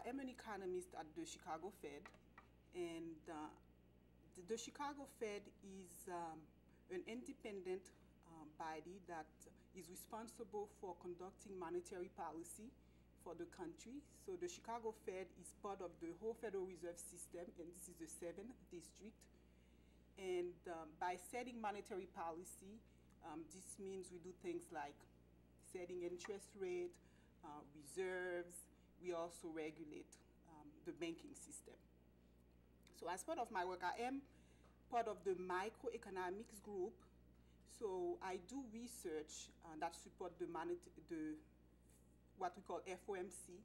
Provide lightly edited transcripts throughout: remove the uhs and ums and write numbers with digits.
am an economist at the Chicago Fed, and the Chicago Fed is an independent body that is responsible for conducting monetary policy for the country. So the Chicago Fed is part of the whole Federal Reserve System, and this is the 7th district. And by setting monetary policy, this means we do things like setting interest rate, reserves. We also regulate the banking system. So as part of my work, I am part of the microeconomics group. So I do research that support the what we call FOMC,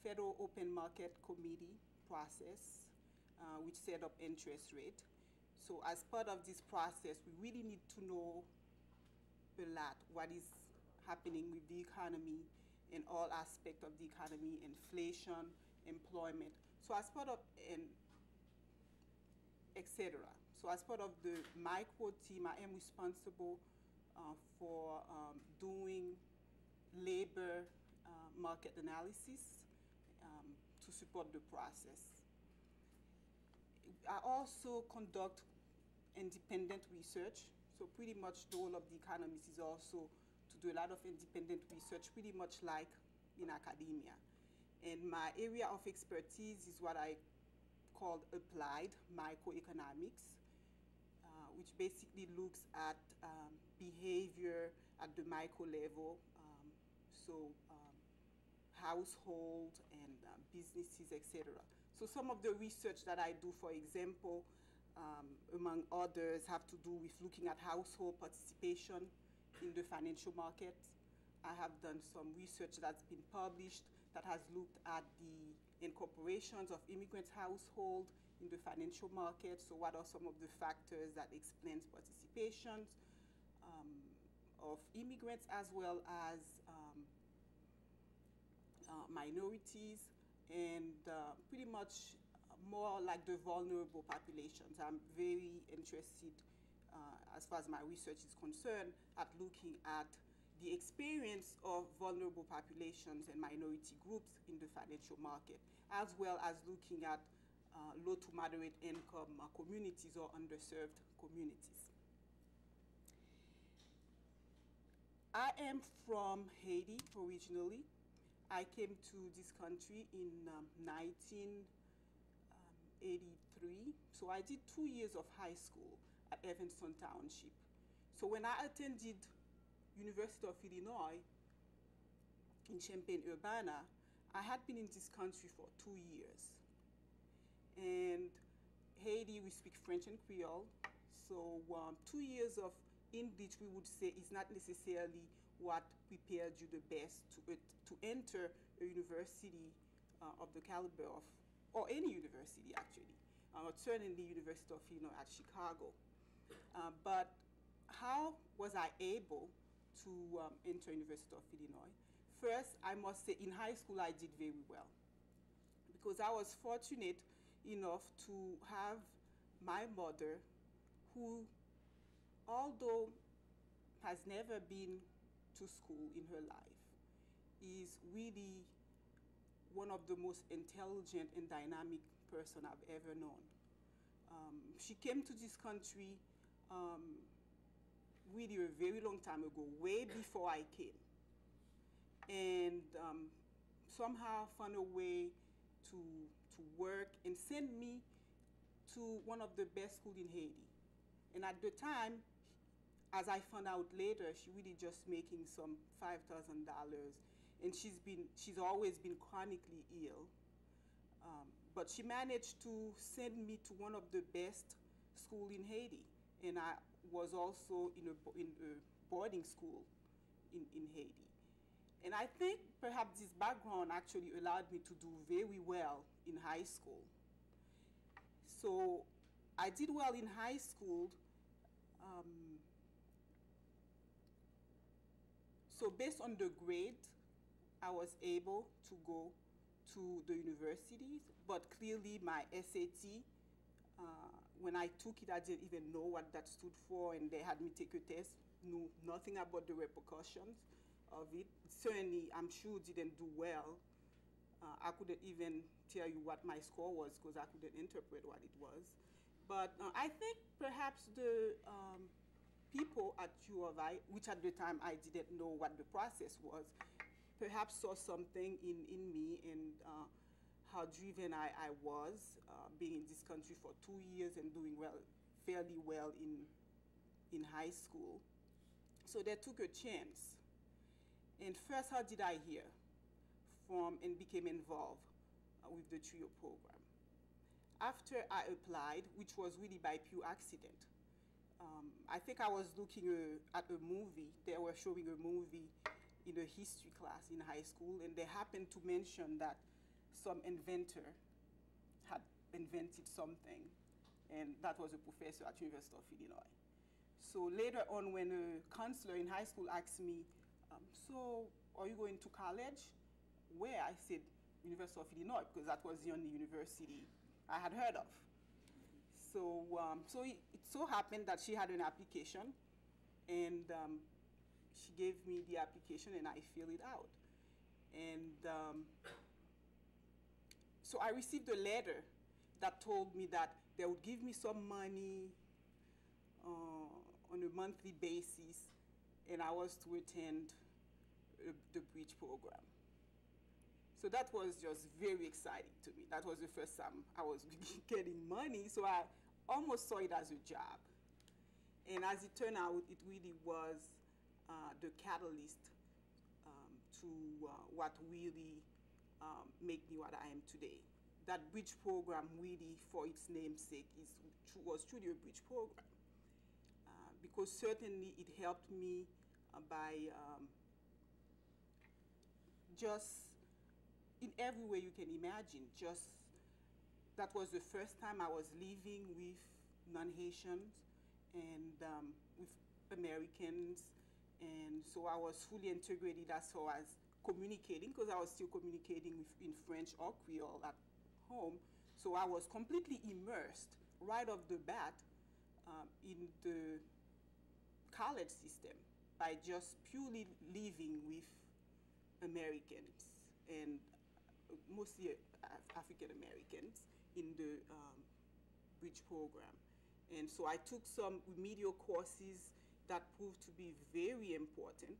Federal Open Market Committee process, which set up interest rate. So as part of this process, we really need to know a lot what is happening with the economy in all aspects of the economy, inflation, employment. So as part of, etc. So as part of the micro team, I am responsible for doing labor market analysis to support the process. I also conduct independent research. So pretty much the role of the economist is also to do a lot of independent research, pretty much like in academia. And my area of expertise is what I call applied microeconomics, which basically looks at behavior at the micro level, household and businesses, etc. So some of the research that I do, for example, among others, have to do with looking at household participation in the financial market. I have done some research that's been published that has looked at the incorporations of immigrants' household in the financial market. So what are some of the factors that explain participations of immigrants as well as minorities, and pretty much more like the vulnerable populations. I'm very interested, as far as my research is concerned, at looking at the experience of vulnerable populations and minority groups in the financial market, as well as looking at low to moderate income communities or underserved communities. I am from Haiti originally. I came to this country in 1983. So I did 2 years of high school at Evanston Township. So when I attended University of Illinois in Champaign-Urbana, I had been in this country for 2 years. And Haiti, we speak French and Creole. So 2 years of English, we would say, is not necessarily what prepared you the best to enter a university of the caliber of, or any university actually, certainly University of Illinois at Chicago. But how was I able to enter University of Illinois? First, I must say in high school I did very well, because I was fortunate enough to have my mother, who, although has never been to school in her life, is really one of the most intelligent and dynamic person I've ever known. She came to this country really a very long time ago, way before I came, and somehow found a way to work and send me to one of the best schools in Haiti. And at the time, as I found out later, she really just making some $5,000, and she's always been chronically ill. But she managed to send me to one of the best schools in Haiti, and I was also in a boarding school in Haiti. And I think perhaps this background actually allowed me to do very well in high school. So I did well in high school. So based on the grade, I was able to go to the universities, but clearly my SAT, when I took it, I didn't even know what that stood for, and they had me take a test, knew nothing about the repercussions of it. Certainly, I'm sure didn't do well I couldn't even tell you what my score was because I couldn't interpret what it was. But I think perhaps the people at U of I, which at the time I didn't know what the process was, perhaps saw something in me and how driven I was, being in this country for 2 years and doing well, fairly well in high school. So they took a chance. And first, how did I hear from and became involved with the TRIO program? After I applied, which was really by pure accident, I think I was looking at a movie. They were showing a movie in a history class in high school, and they happened to mention that some inventor had invented something, and that was a professor at University of Illinois. So later on, when a counselor in high school asked me, so are you going to college? Where? I said, University of Illinois, because that was the only university I had heard of. So, it so happened that she had an application, and she gave me the application, and I filled it out. And so I received a letter that told me that they would give me some money on a monthly basis, and I was to attend the bridge program. So that was just very exciting to me. That was the first time I was getting money, so I almost saw it as a job. And as it turned out, it really was the catalyst to what really made me what I am today. That bridge program really, for its namesake, was truly a bridge program. Because certainly it helped me by just in every way you can imagine. Just that was the first time I was living with non-Haitians and with Americans, and so I was fully integrated as far as communicating, because I was still communicating in French or Creole at home. So I was completely immersed right off the bat in the college system by just purely living with Americans and mostly African Americans in the bridge program. And so I took some remedial courses that proved to be very important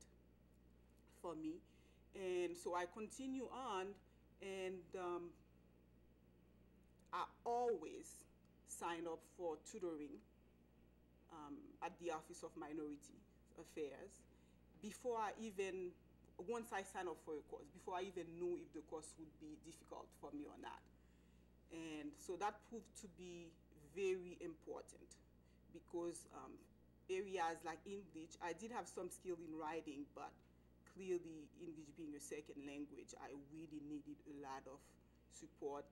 for me. And so I continue on, and I always sign up for tutoring at the Office of Minority Affairs before I even, once I sign up for a course, before I even knew if the course would be difficult for me or not. And so that proved to be very important because areas like English, I did have some skill in writing, but clearly English being a second language, I really needed a lot of support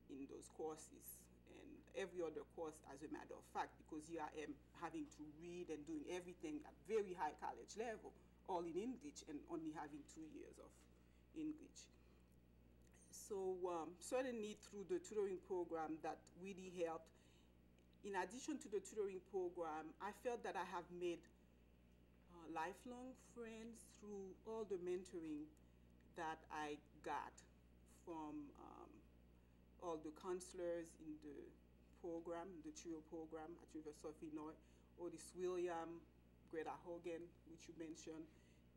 in those courses. And every other course, as a matter of fact, because here I am having to read and doing everything at very high college level, all in English, and only having 2 years of English. So certainly through the tutoring program, that really helped. In addition to the tutoring program, I felt that I have made lifelong friends through all the mentoring that I got from all the counselors in the program, the TRIO program at University of Illinois, Otis William, Greta Hogan, which you mentioned,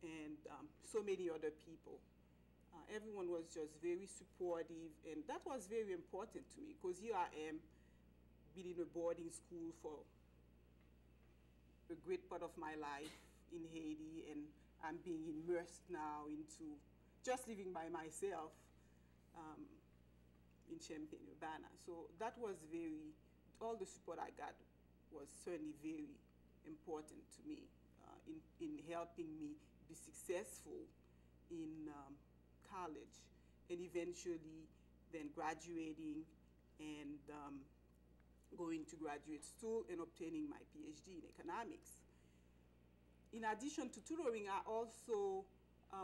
and so many other people. Everyone was just very supportive, and that was very important to me because here I am, been in a boarding school for a great part of my life in Haiti, and I'm being immersed now into just living by myself in Champaign-Urbana. So that was all the support I got was certainly very important to me in helping me be successful in college, and eventually then graduating and going to graduate school and obtaining my PhD in economics. In addition to tutoring, I also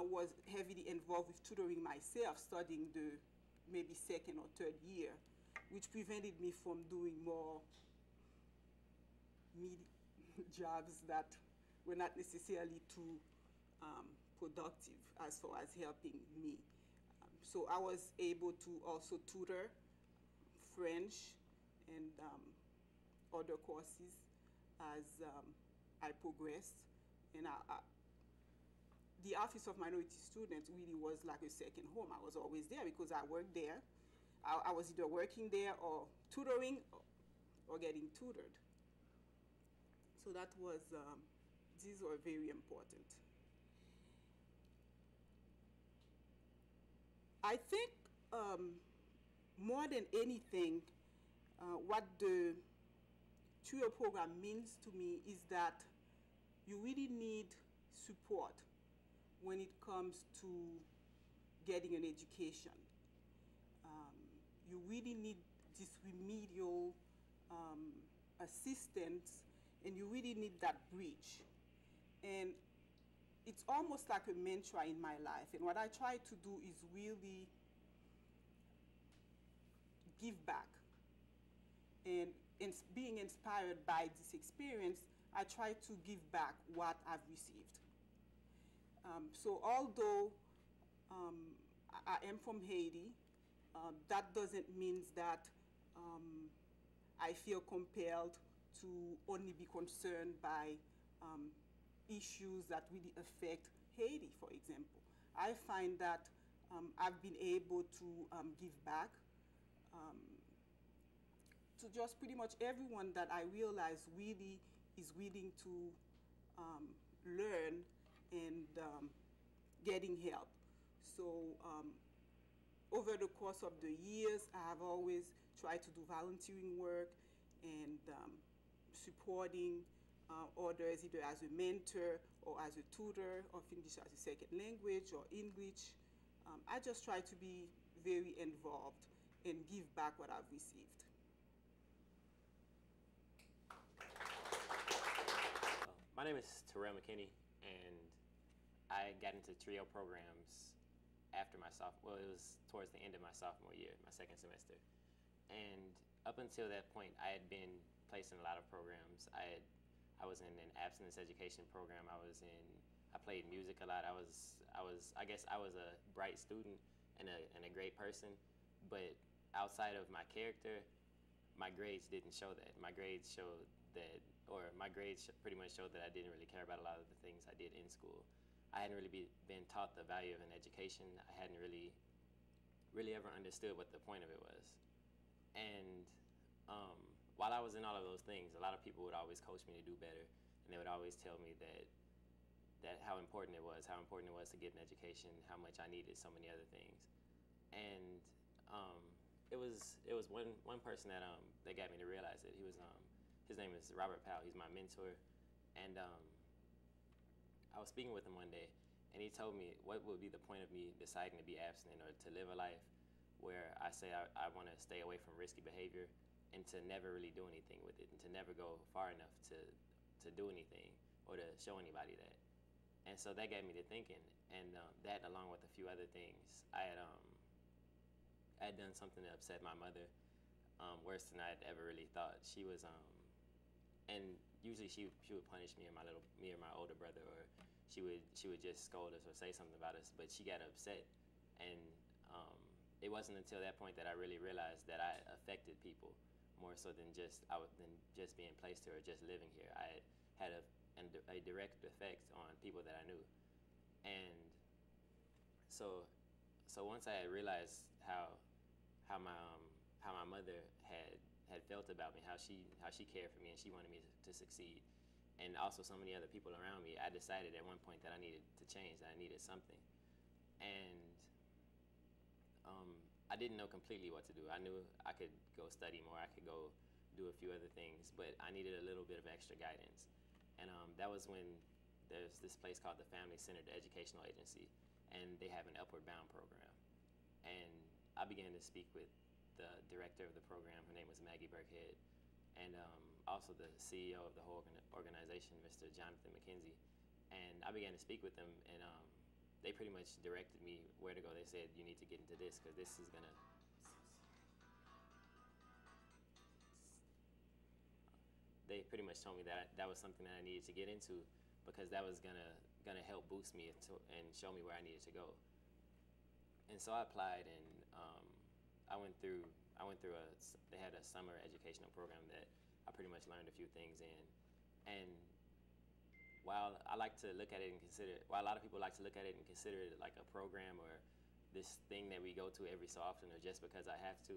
was heavily involved with tutoring myself, studying the maybe second or third year, which prevented me from doing more jobs that were not necessarily too productive as far as helping me. So I was able to also tutor French and other courses as I progressed. And the Office of Minority Students really was like a second home. I was always there because I worked there. I was either working there or tutoring or getting tutored. So that was, these were very important. I think more than anything, what the TRIO program means to me is that you really need support when it comes to getting an education. You really need this remedial assistance, and you really need that bridge. And it's almost like a mantra in my life. And what I try to do is really give back. And being inspired by this experience, I try to give back what I've received. So although I am from Haiti, that doesn't mean that I feel compelled to only be concerned by issues that really affect Haiti, for example. I find that I've been able to give back to just pretty much everyone that I realize really is willing to learn and getting help. So over the course of the years, I have always tried to do volunteering work and supporting others either as a mentor or as a tutor of English as a second language or English. I just try to be very involved and give back what I've received. My name is Terrell McKinney, and I got into TRIO programs after my sophomore, well, it was towards the end of my sophomore year, my second semester. And up until that point, I had been placed in a lot of programs. I was in an abstinence education program. I played music a lot. I guess I was a bright student and a great person, but outside of my character, my grades didn't show that. My grades showed that, or my grades pretty much showed that I didn't really care about a lot of the things I did in school. I hadn't really been taught the value of an education. I hadn't really ever understood what the point of it was. And while I was in all of those things, a lot of people would always coach me to do better, and they would always tell me that how important it was to get an education, how much I needed so many other things. And it was one person that got me to realize it. His name is Robert Powell. He's my mentor, and I was speaking with him one day, and he told me what would be the point of me deciding to be abstinent or to live a life where I say I want to stay away from risky behavior and to never really do anything with it and to never go far enough to do anything or to show anybody that. And so that got me to thinking, and that along with a few other things, I had done something to upset my mother, worse than I had ever really thought. She was, and usually she would punish me or my older brother, or she would just scold us or say something about us. But she got upset, and it wasn't until that point that I really realized that I affected people more so than just being placed here or just living here. I had a direct effect on people that I knew, and so once I had realized how my mother had felt about me, how she cared for me and she wanted me to succeed, and also so many other people around me, I decided at one point that I needed to change, that I needed something. And I didn't know completely what to do. I knew I could go study more, I could go do a few other things, but I needed a little bit of extra guidance. And that was when there's this place called the Family Centered Educational Agency, and they have an Upward Bound program. And I began to speak with the director of the program. Her name was Maggie Burkhead, and also the CEO of the whole organization, Mr. Jonathan McKenzie. And I began to speak with them, and they pretty much directed me where to go. They said, you need to get into this because this is gonna. They pretty much told me that that was something that I needed to get into because that was gonna help boost me and show me where I needed to go. And And so I applied, and I went through they had a summer educational program that I pretty much learned a few things in. And while I like to look at it and consider, while a lot of people like to look at it and consider it like a program or this thing that we go to every so often or just because I have to,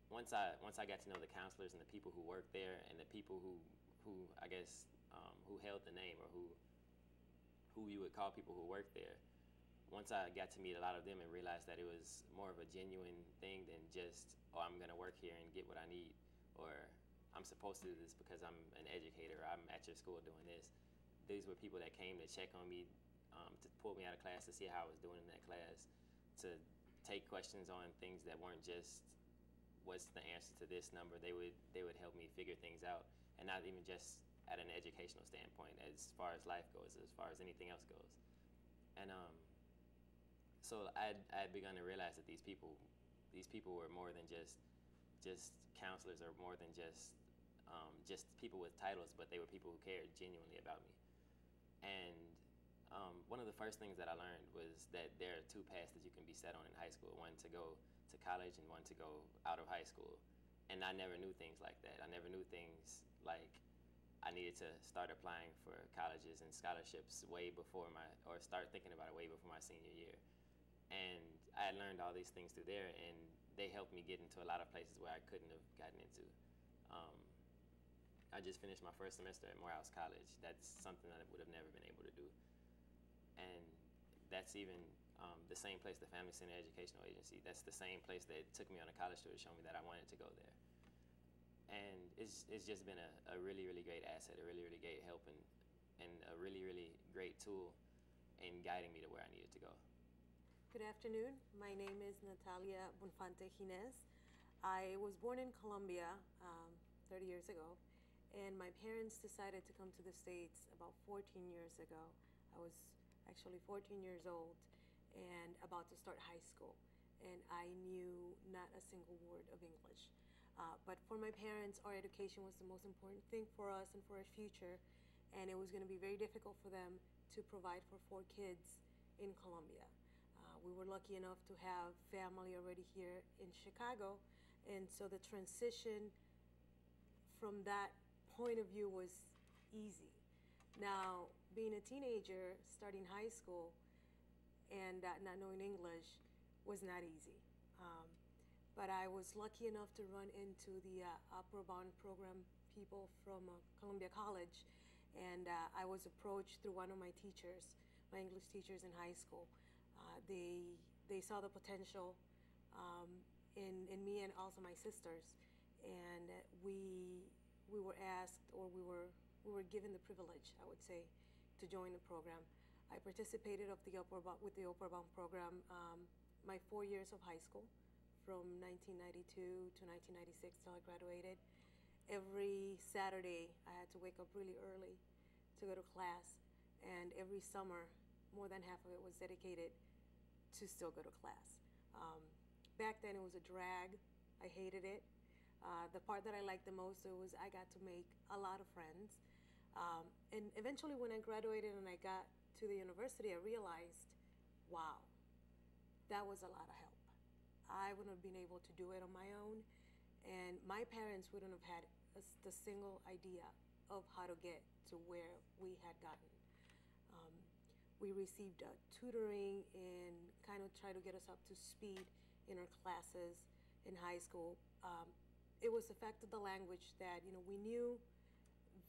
once I got to know the counselors and the people who work there and the people who I guess who held the name or who you would call people who work there, once I got to meet a lot of them and realized that it was more of a genuine thing than just, oh, I'm gonna work here and get what I need, or I'm supposed to do this because I'm an educator, or I'm at your school doing this. These were people that came to check on me, to pull me out of class to see how I was doing in that class, to take questions on things that weren't just, what's the answer to this number? They would help me figure things out, and not even just at an educational standpoint, as far as life goes, as far as anything else goes. And so I had begun to realize that these people were more than just counselors, or more than just people with titles, but they were people who cared genuinely about me. And one of the first things that I learned was that there are two paths that you can be set on in high school: one to go to college and one to go out of high school. And I never knew things like that. I never knew things like I needed to start applying for colleges and scholarships way before or start thinking about it way before my senior year. And I had learned all these things through there, and they helped me get into a lot of places where I couldn't have gotten into. I just finished my first semester at Morehouse College. That's something that I would have never been able to do. And that's even the same place, the Family Center Educational Agency, that's the same place that took me on a college tour to show me that I wanted to go there. And it's just been a really, really great asset, a really, really great help, and a really, really great tool in guiding me to where I needed to go. Good afternoon. My name is Natalia Bonfante Ginez. I was born in Colombia 30 years ago, and my parents decided to come to the States about 14 years ago. I was actually 14 years old and about to start high school, and I knew not a single word of English. But for my parents, our education was the most important thing for us and for our future, and it was going to be very difficult for them to provide for 4 kids in Colombia. We were lucky enough to have family already here in Chicago, and so the transition from that point of view was easy. Now, being a teenager, starting high school, and not knowing English was not easy. But I was lucky enough to run into the Upper Bound program people from Columbia College, and I was approached through one of my teachers, my English teachers in high school. They saw the potential in me and also my sisters, and we were asked, or we were given the privilege, I would say, to join the program. I participated with the Upper Bound program my 4 years of high school, from 1992 to 1996 till I graduated. Every Saturday I had to wake up really early to go to class, and every summer more than half of it was dedicated to still go to class. Back then it was a drag. I hated it. The part that I liked the most was I got to make a lot of friends. And eventually when I graduated and I got to the university, I realized, wow, that was a lot of help. I wouldn't have been able to do it on my own, and my parents wouldn't have had the single idea of how to get to where we had gotten. We received tutoring and kind of tried to get us up to speed in our classes in high school. It was the fact of the language that, we knew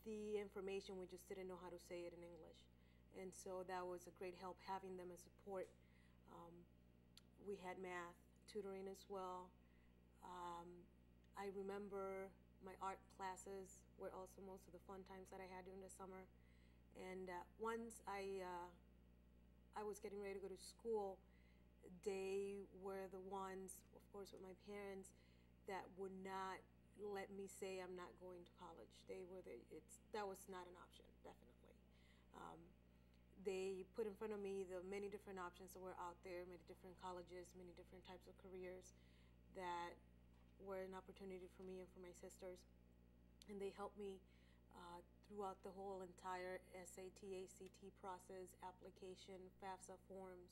the information, we just didn't know how to say it in English. And so that was a great help, having them as support. We had math tutoring as well. I remember my art classes were also most of the fun times that I had during the summer. And once I was getting ready to go to school, they were the ones, of course with my parents, that would not let me say I'm not going to college. That was not an option, definitely. They put in front of me the many different options that were out there, many different colleges, many different types of careers that were an opportunity for me and for my sisters. And they helped me throughout the whole entire SAT, ACT process, application, FAFSA forms.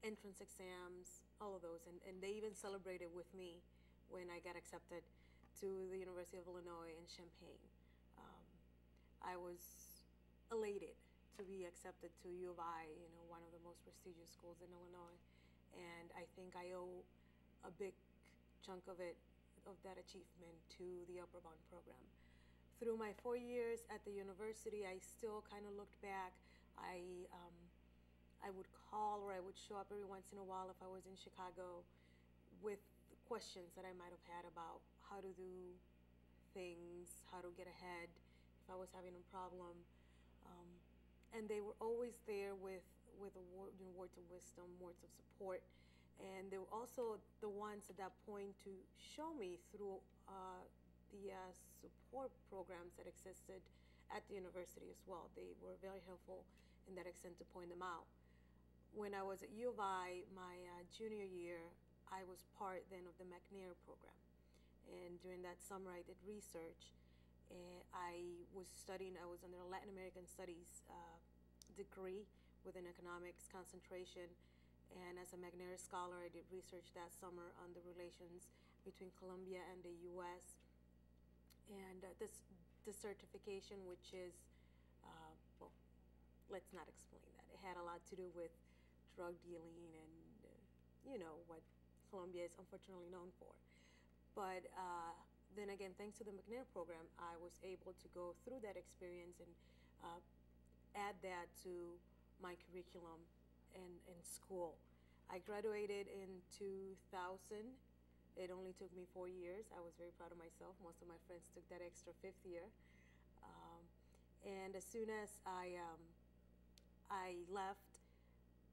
entrance exams, all of those. And they even celebrated with me when I got accepted to the University of Illinois in Champaign. I was elated to be accepted to U of I, one of the most prestigious schools in Illinois. And I think I owe a big chunk of that achievement to the Upper Bound program. Through my 4 years at the university, I still kind of looked back. I would call, or I would show up every once in a while if I was in Chicago with questions that I might have had about how to do things, how to get ahead, if I was having a problem. And they were always there with words of wisdom, words of support. And they were also the ones at that point to show me through the support programs that existed at the university as well. They were very helpful in that extent to point them out. When I was at U of I, my junior year, I was part then of the McNair program. And during that summer, I did research. And I was under a Latin American Studies degree with an economics concentration. And as a McNair scholar, I did research that summer on the relations between Colombia and the U.S. And the certification, which is, well, let's not explain that. It had a lot to do with drug dealing and, what Colombia is unfortunately known for. But then again, thanks to the McNair program, I was able to go through that experience and add that to my curriculum in school. I graduated in 2000. It only took me 4 years. I was very proud of myself. Most of my friends took that extra fifth year. And as soon as I left,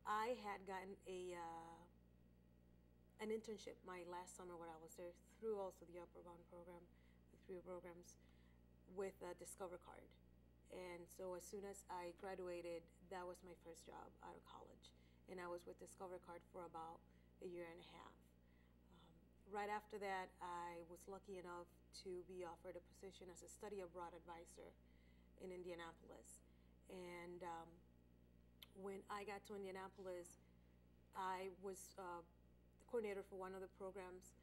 I had gotten an internship my last summer when I was there through also the Upper Bound program, the 3 programs, with a Discover card. And so as soon as I graduated, that was my first job out of college. And I was with Discover card for about a year and a half. Right after that, I was lucky enough to be offered a position as a study abroad advisor in Indianapolis. And when I got to Indianapolis, I was the coordinator for one of the programs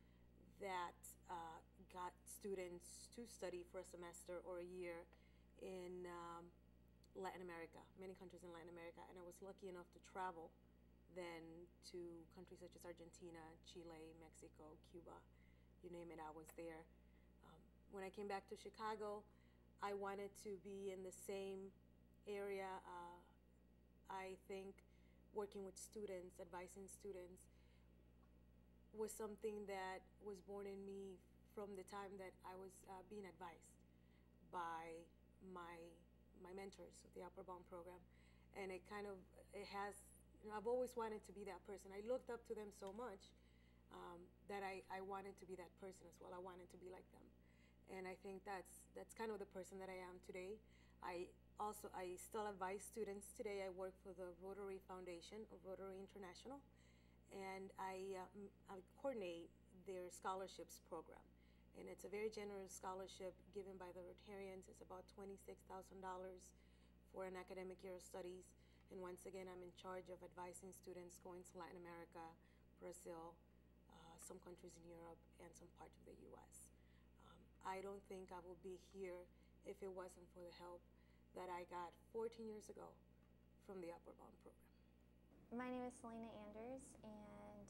that got students to study for a semester or a year in Latin America, many countries in Latin America. And I was lucky enough to travel then to countries such as Argentina, Chile, Mexico, Cuba, you name it, I was there. When I came back to Chicago, I wanted to be in the same area. I think working with students, advising students, was something that was born in me from the time that I was being advised by my mentors of the Upper Bound program. And I've always wanted to be that person. I looked up to them so much that I wanted to be that person as well. I wanted to be like them. And I think that's kind of the person that I am today. I still advise students today. I work for the Rotary Foundation of Rotary International, and I coordinate their scholarships program. And it's a very generous scholarship given by the Rotarians. It's about $26,000 for an academic year of studies. And once again, I'm in charge of advising students going to Latin America, Brazil, some countries in Europe, and some parts of the U.S. I don't think I would be here if it wasn't for the help that I got 14 years ago from the Upper Bound program. My name is Selena Anders, and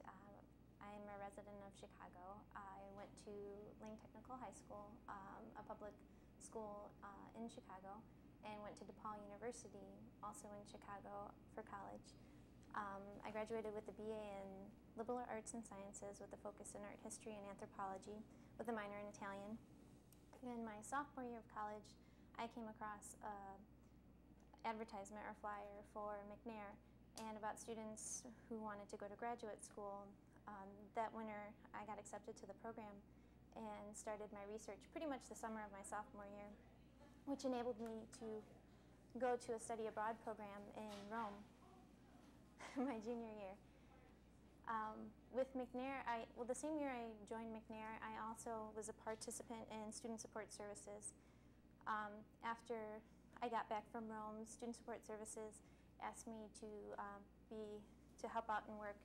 I'm a resident of Chicago. I went to Lane Technical High School, a public school in Chicago, and went to DePaul University, also in Chicago, for college. I graduated with a BA in Liberal Arts and Sciences with a focus in art history and anthropology with a minor in Italian. In my sophomore year of college, I came across an advertisement or flyer for McNair and about students who wanted to go to graduate school. That winter, I got accepted to the program and started my research pretty much the summer of my sophomore year, which enabled me to go to a study abroad program in Rome my junior year. With McNair, the same year I joined McNair, I also was a participant in Student Support Services. After I got back from Rome, Student Support Services asked me to be to help out and work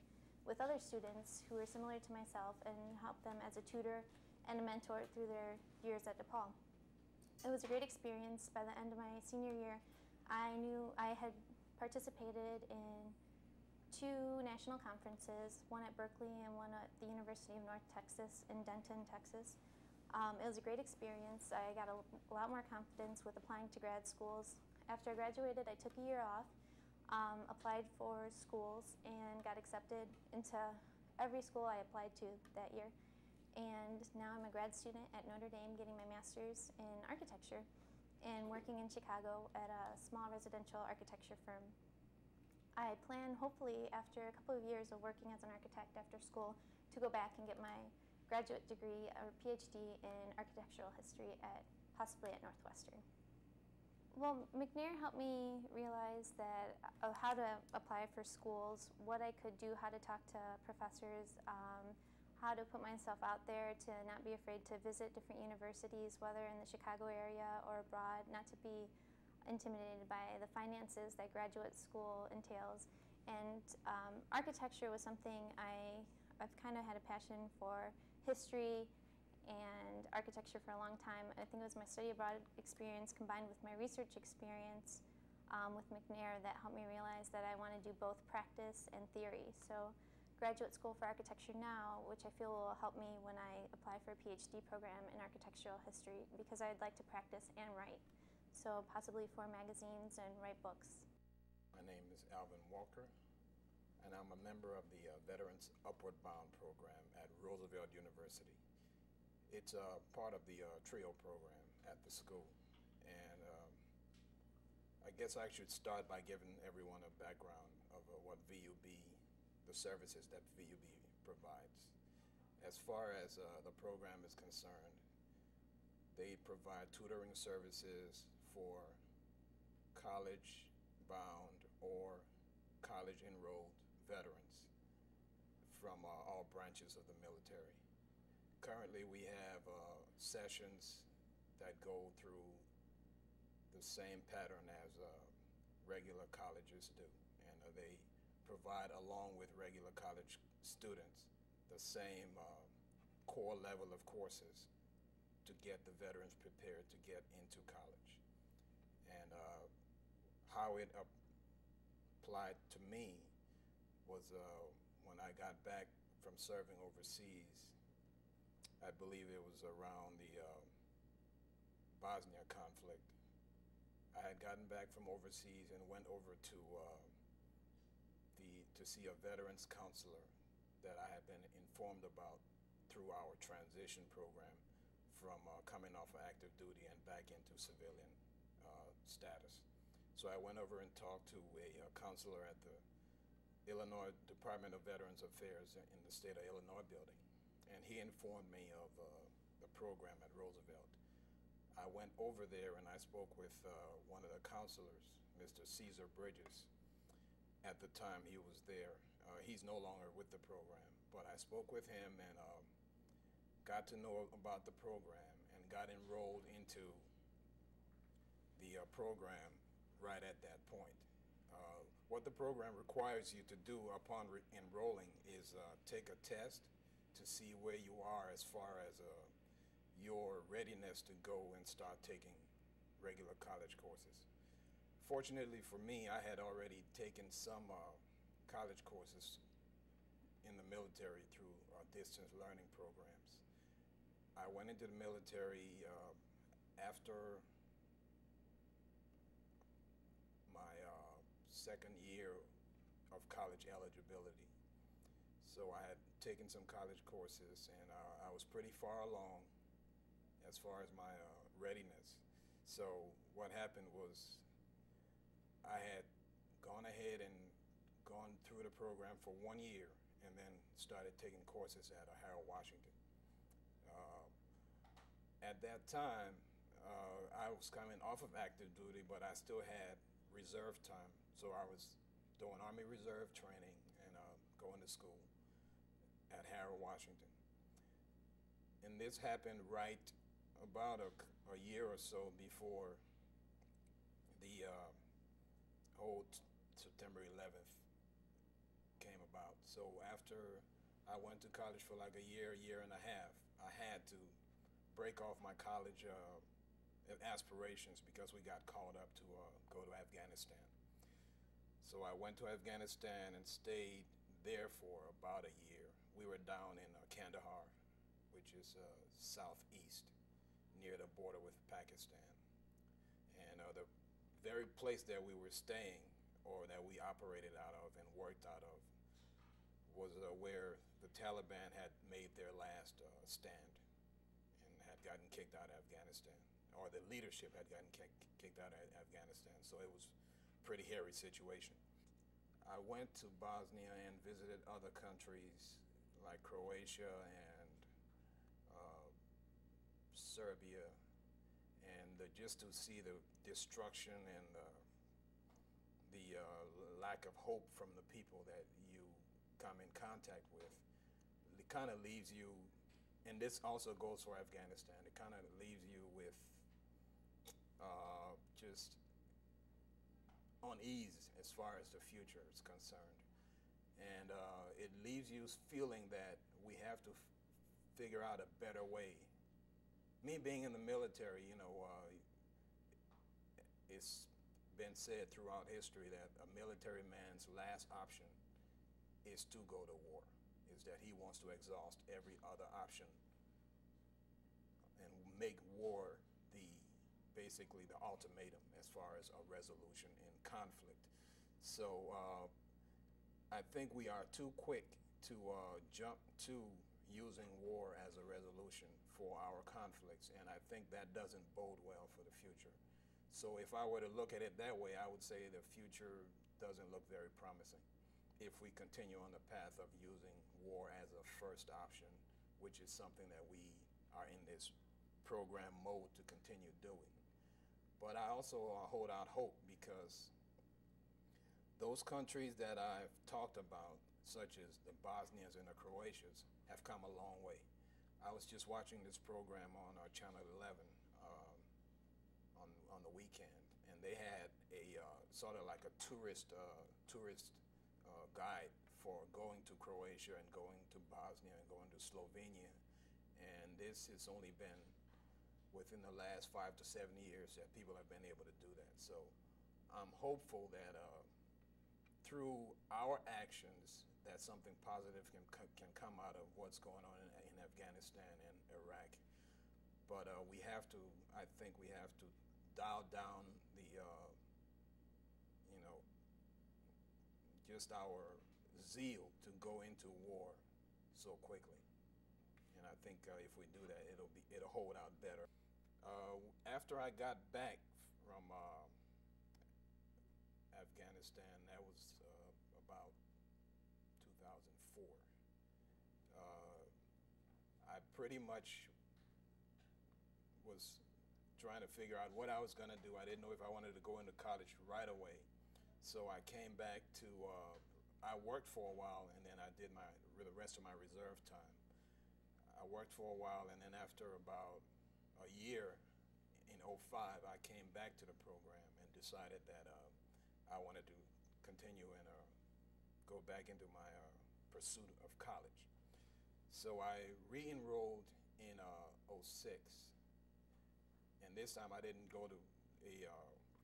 with other students who are similar to myself and help them as a tutor and a mentor through their years at DePaul. It was a great experience. By the end of my senior year, I knew I had participated in 2 national conferences, one at Berkeley and one at the University of North Texas in Denton, Texas. It was a great experience. I got a lot more confidence with applying to grad schools. After I graduated, I took a year off, applied for schools, and got accepted into every school I applied to that year. And now I'm a grad student at Notre Dame getting my master's in architecture and working in Chicago at a small residential architecture firm. I plan, hopefully, after a couple of years of working as an architect after school, to go back and get my graduate degree or PhD in architectural history possibly at Northwestern. Well, McNair helped me realize that how to apply for schools, what I could do, how to talk to professors, how to put myself out there, to not be afraid to visit different universities, whether in the Chicago area or abroad, not to be intimidated by the finances that graduate school entails. And architecture was something I've kind of had a passion for history and architecture for a long time. I think it was my study abroad experience combined with my research experience with McNair that helped me realize that I want to do both practice and theory. So graduate school for architecture now, which I feel will help me when I apply for a PhD program in architectural history, because I'd like to practice and write. So possibly for magazines and write books. My name is Alvin Walker, and I'm a member of the Veterans Upward Bound program at Roosevelt University. It's part of the TRIO program at the school. And I guess I should start by giving everyone a background of what VUB, the services that VUB provides. As far as the program is concerned, they provide tutoring services for college-bound or college-enrolled veterans from all branches of the military. Currently, we have sessions that go through the same pattern as regular colleges do, and they provide, along with regular college students, the same core level of courses to get the veterans prepared to get into college. And how it applied to me was when I got back from serving overseas. I believe it was around the Bosnia conflict. I had gotten back from overseas and went over to see a veterans counselor that I had been informed about through our transition program from coming off of active duty and back into civilian status. So I went over and talked to a counselor at the Illinois Department of Veterans Affairs in the state of Illinois building, and he informed me of the program at Roosevelt. I went over there and I spoke with one of the counselors, Mr. Caesar Bridges. At the time he was there. He's no longer with the program, but I spoke with him and got to know about the program and got enrolled into the program right at that point. What the program requires you to do upon enrolling is take a test to see where you are as far as your readiness to go and start taking regular college courses. Fortunately for me, I had already taken some college courses in the military through distance learning programs. I went into the military after my second year of college eligibility. So I had taken some college courses, and I was pretty far along as far as my readiness. So what happened was I had gone ahead and gone through the program for 1 year and then started taking courses at Harold Washington. At that time, I was coming off of active duty, but I still had reserve time. So I was doing Army Reserve training and going to school at Harold Washington. And this happened right about a year or so before the whole September 11th came So after I went to college for like a year and a half, I had to break off my college aspirations because we got called up to go to Afghanistan. So I went to Afghanistan and stayed there for about a year. We were down in Kandahar, which is southeast near the border with Pakistan. And the very place that we were staying, or that we operated out of and worked out of, was where the Taliban had made their last stand and had gotten kicked out of Afghanistan, or the leadership had gotten kicked out of Afghanistan. So it was a pretty hairy situation. I went to Bosnia and visited other countries like Croatia and Serbia, and just to see the destruction and the lack of hope from the people that you come in contact with, it kind of leaves you, and this also goes for Afghanistan, it kind of leaves you with just unease as far as the future is concerned. And it leaves you feeling that we have to figure out a better way. Me being in the military, you know, it's been said throughout history that a military man's last option is to go to war, is that he wants to exhaust every other option and make war basically the ultimatum as far as a resolution in conflict. So I think we are too quick to jump to using war as a resolution for our conflicts, and I think that doesn't bode well for the future. So if I were to look at it that way, I would say the future doesn't look very promising if we continue on the path of using war as a first option, which is something that we are in this program mode to continue doing. But I also hold out hope, because those countries that I've talked about, such as the Bosnians and the Croatians, have come a long way. I was just watching this program on Channel 11 on the weekend, and they had a sort of like a tourist guide for going to Croatia and going to Bosnia and going to Slovenia. And this has only been within the last 5 to 7 years that people have been able to do that. So I'm hopeful that through our actions, that something positive can come out of what's going on in Afghanistan and Iraq. But I think we have to dial down the, just our zeal to go into war so quickly. And I think if we do that, it'll hold out better. After I got back from Afghanistan, that was about 2004. I pretty much was trying to figure out what I was going to do. I didn't know if I wanted to go into college right away. So I came back to, I worked for a while, and then I did the rest of my reserve time. I worked for a while, and then after about a year, in 2005, I came back to the program and decided that I wanted to continue and go back into my pursuit of college. So I re-enrolled in 2006, and this time I didn't go to a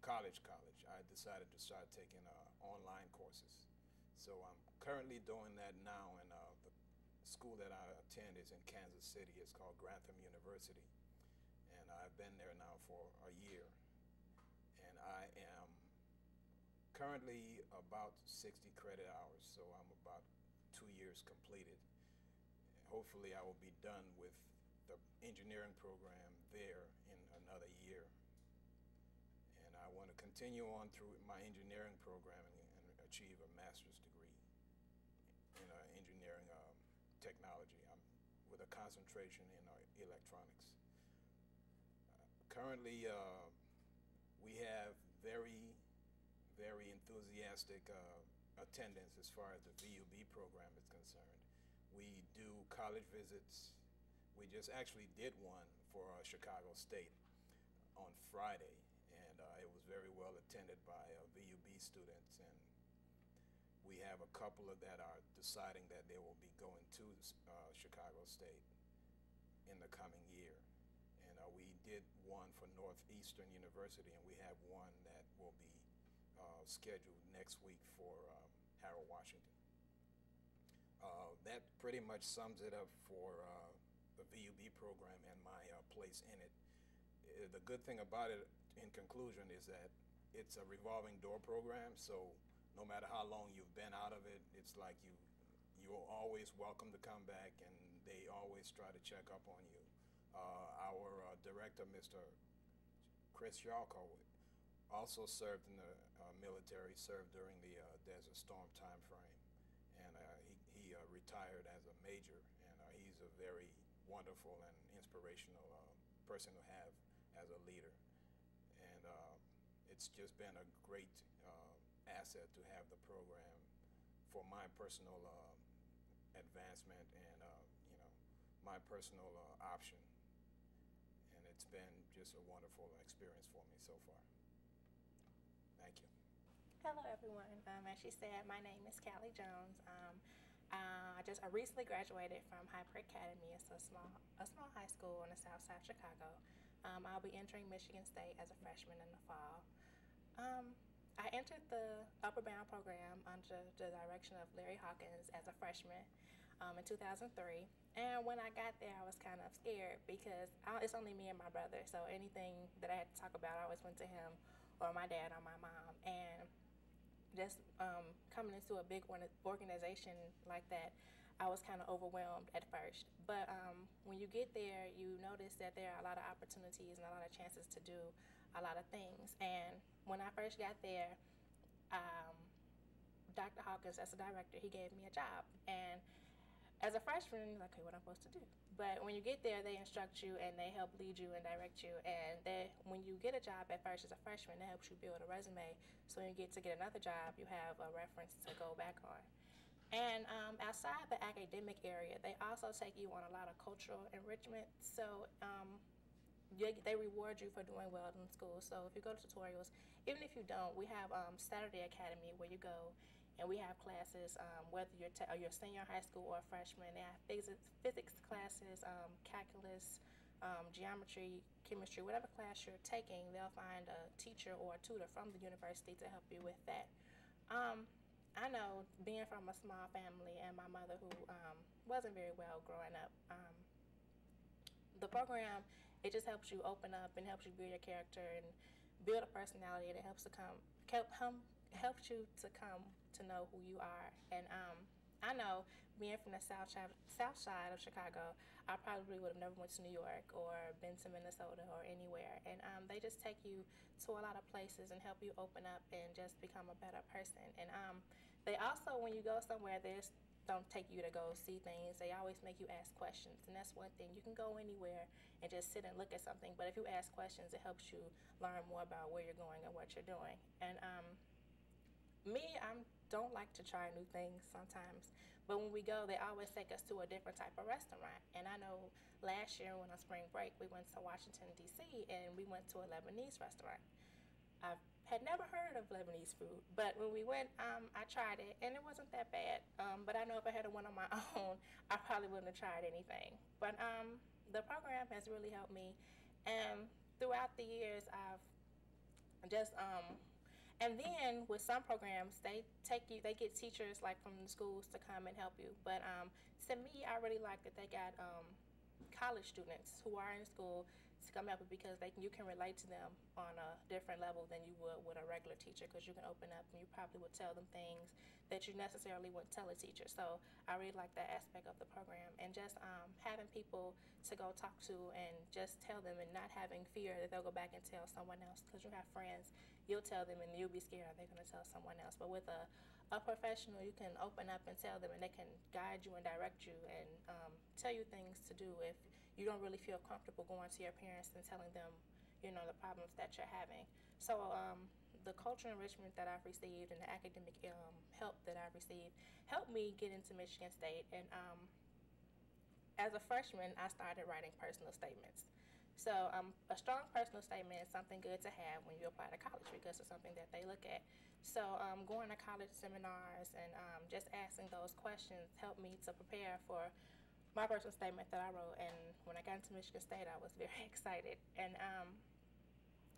college. I decided to start taking online courses. So I'm currently doing that now, and the school that I attend is in Kansas City. It's called Grantham University, and I've been there now for a year. And I am currently about 60 credit hours, so I'm about 2 years completed. And hopefully I will be done with the engineering program there in another year. And I want to continue on through my engineering program and achieve a master's degree in engineering technology. I'm with a concentration in electronics. Currently, we have very, very enthusiastic attendance as far as the VUB program is concerned. We do college visits. We just actually did one for Chicago State on Friday, and it was very well attended by VUB students. And We have a couple of that are deciding that they will be going to Chicago State in the coming year. And we did one for Northeastern University, and we have one that will be scheduled next week for Harold Washington. That pretty much sums it up for the VUB program and my place in it. The good thing about it, in conclusion, is that it's a revolving door program, so no matter how long you've been out of it, it's like you're always welcome to come back, and they always try to check up on you. Our director, Mr. Chris Yarko, also served in the military, served during the Desert Storm time frame, and he retired as a major, and he's a very wonderful and inspirational person to have as a leader. And it's just been a great asset to have the program for my personal advancement and my personal option. And it's been just a wonderful experience for me so far. Thank you. Hello, everyone. As she said, my name is Callie Jones. I recently graduated from Hyper Academy. It's a small high school on the south side of Chicago. I'll be entering Michigan State as a freshman in the fall. I entered the Upper Bound program under the direction of Larry Hawkins as a freshman in 2003. And when I got there, I was kind of scared because it's only me and my brother. So anything that I had to talk about, I always went to him or my dad or my mom. And just coming into a big organization like that, I was kind of overwhelmed at first. But when you get there, you notice that there are a lot of opportunities and a lot of chances to do a lot of things. And when I first got there, Dr. Hawkins, as a director, he gave me a job. And as a freshman, you're like, okay, what am I supposed to do? But when you get there, they instruct you and they help lead you and direct you. And when you get a job at first as a freshman, that helps you build a resume. So when you get another job, you have a reference to go back on. And outside the academic area, they also take you on a lot of cultural enrichment. So they reward you for doing well in school. So if you go to tutorials, even if you don't, we have Saturday Academy where you go and we have classes, whether you're senior high school or a freshman. They have physics classes, calculus, geometry, chemistry, whatever class you're taking, they'll find a teacher or a tutor from the university to help you with that. I know, being from a small family and my mother who wasn't very well growing up, the program, it just helps you open up and helps you build your character and build a personality, and it helps you to come to know who you are. And I know, being from the south side of Chicago, I probably would have never went to New York or been to Minnesota or anywhere. And they just take you to a lot of places and help you open up and just become a better person. And they also, when you go somewhere, they just don't take you to go see things. They always make you ask questions. And that's one thing. You can go anywhere and just sit and look at something. But if you ask questions, it helps you learn more about where you're going and what you're doing. And I don't like to try new things sometimes. But when we go, they always take us to a different type of restaurant. And I know last year when on spring break, we went to Washington, D.C., and we went to a Lebanese restaurant. I had never heard of Lebanese food, but when we went, I tried it, and it wasn't that bad. But I know if I had one on my own, I probably wouldn't have tried anything. But the program has really helped me. And throughout the years, I've just... And then with some programs, they get teachers like from the schools to come and help you. But to me, I really like that they got college students who are in school to come help you because you can relate to them on a different level than you would with a regular teacher, because you can open up and you probably would tell them things that you necessarily wouldn't tell a teacher. So I really like that aspect of the program, and just having people to go talk to and just tell them, and not having fear that they'll go back and tell someone else, because you have friends, you'll tell them and you'll be scared they're going to tell someone else. But with a professional, you can open up and tell them, and they can guide you and direct you and tell you things to do if you don't really feel comfortable going to your parents and telling them, the problems that you're having. So the cultural enrichment that I've received and the academic help that I've received helped me get into Michigan State. And as a freshman, I started writing personal statements. So a strong personal statement is something good to have when you apply to college because it's something that they look at. So going to college seminars and just asking those questions helped me to prepare for my personal statement that I wrote. And when I got into Michigan State, I was very excited. And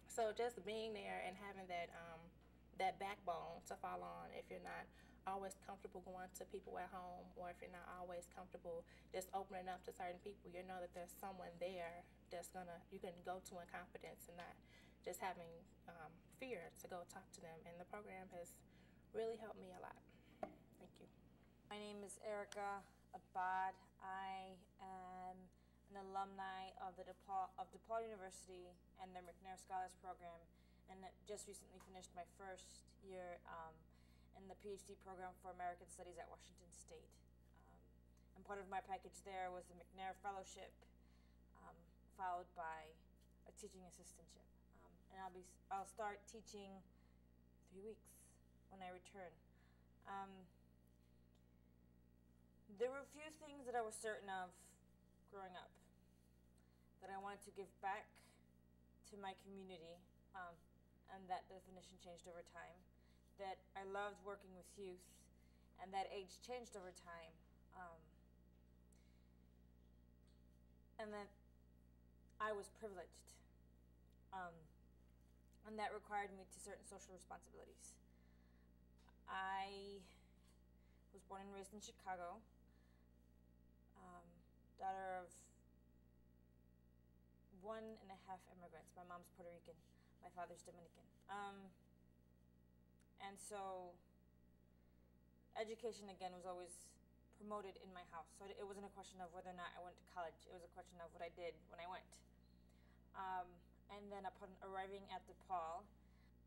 so just being there and having that backbone to fall on if you're not always comfortable going to people at home, or if you're not always comfortable just opening up to certain people, you know that there's someone there that's you can go to in confidence and not just having fear to go talk to them. And the program has really helped me a lot. Thank you. My name is Erica Abad. I am an alumni of DePaul University and their McNair Scholars Program, and just recently finished my first year in the PhD program for American Studies at Washington State. And part of my package there was the McNair Fellowship, followed by a teaching assistantship. And I'll start teaching 3 weeks when I return. There were a few things that I was certain of growing up that I wanted to give back to my community, and that definition changed over time. That I loved working with youth, and that age changed over time. And that I was privileged. And that required me to certain social responsibilities. I was born and raised in Chicago, daughter of 1.5 immigrants. My mom's Puerto Rican, my father's Dominican. And so education, again, was always promoted in my house. So it wasn't a question of whether or not I went to college. It was a question of what I did when I went. And then upon arriving at DePaul,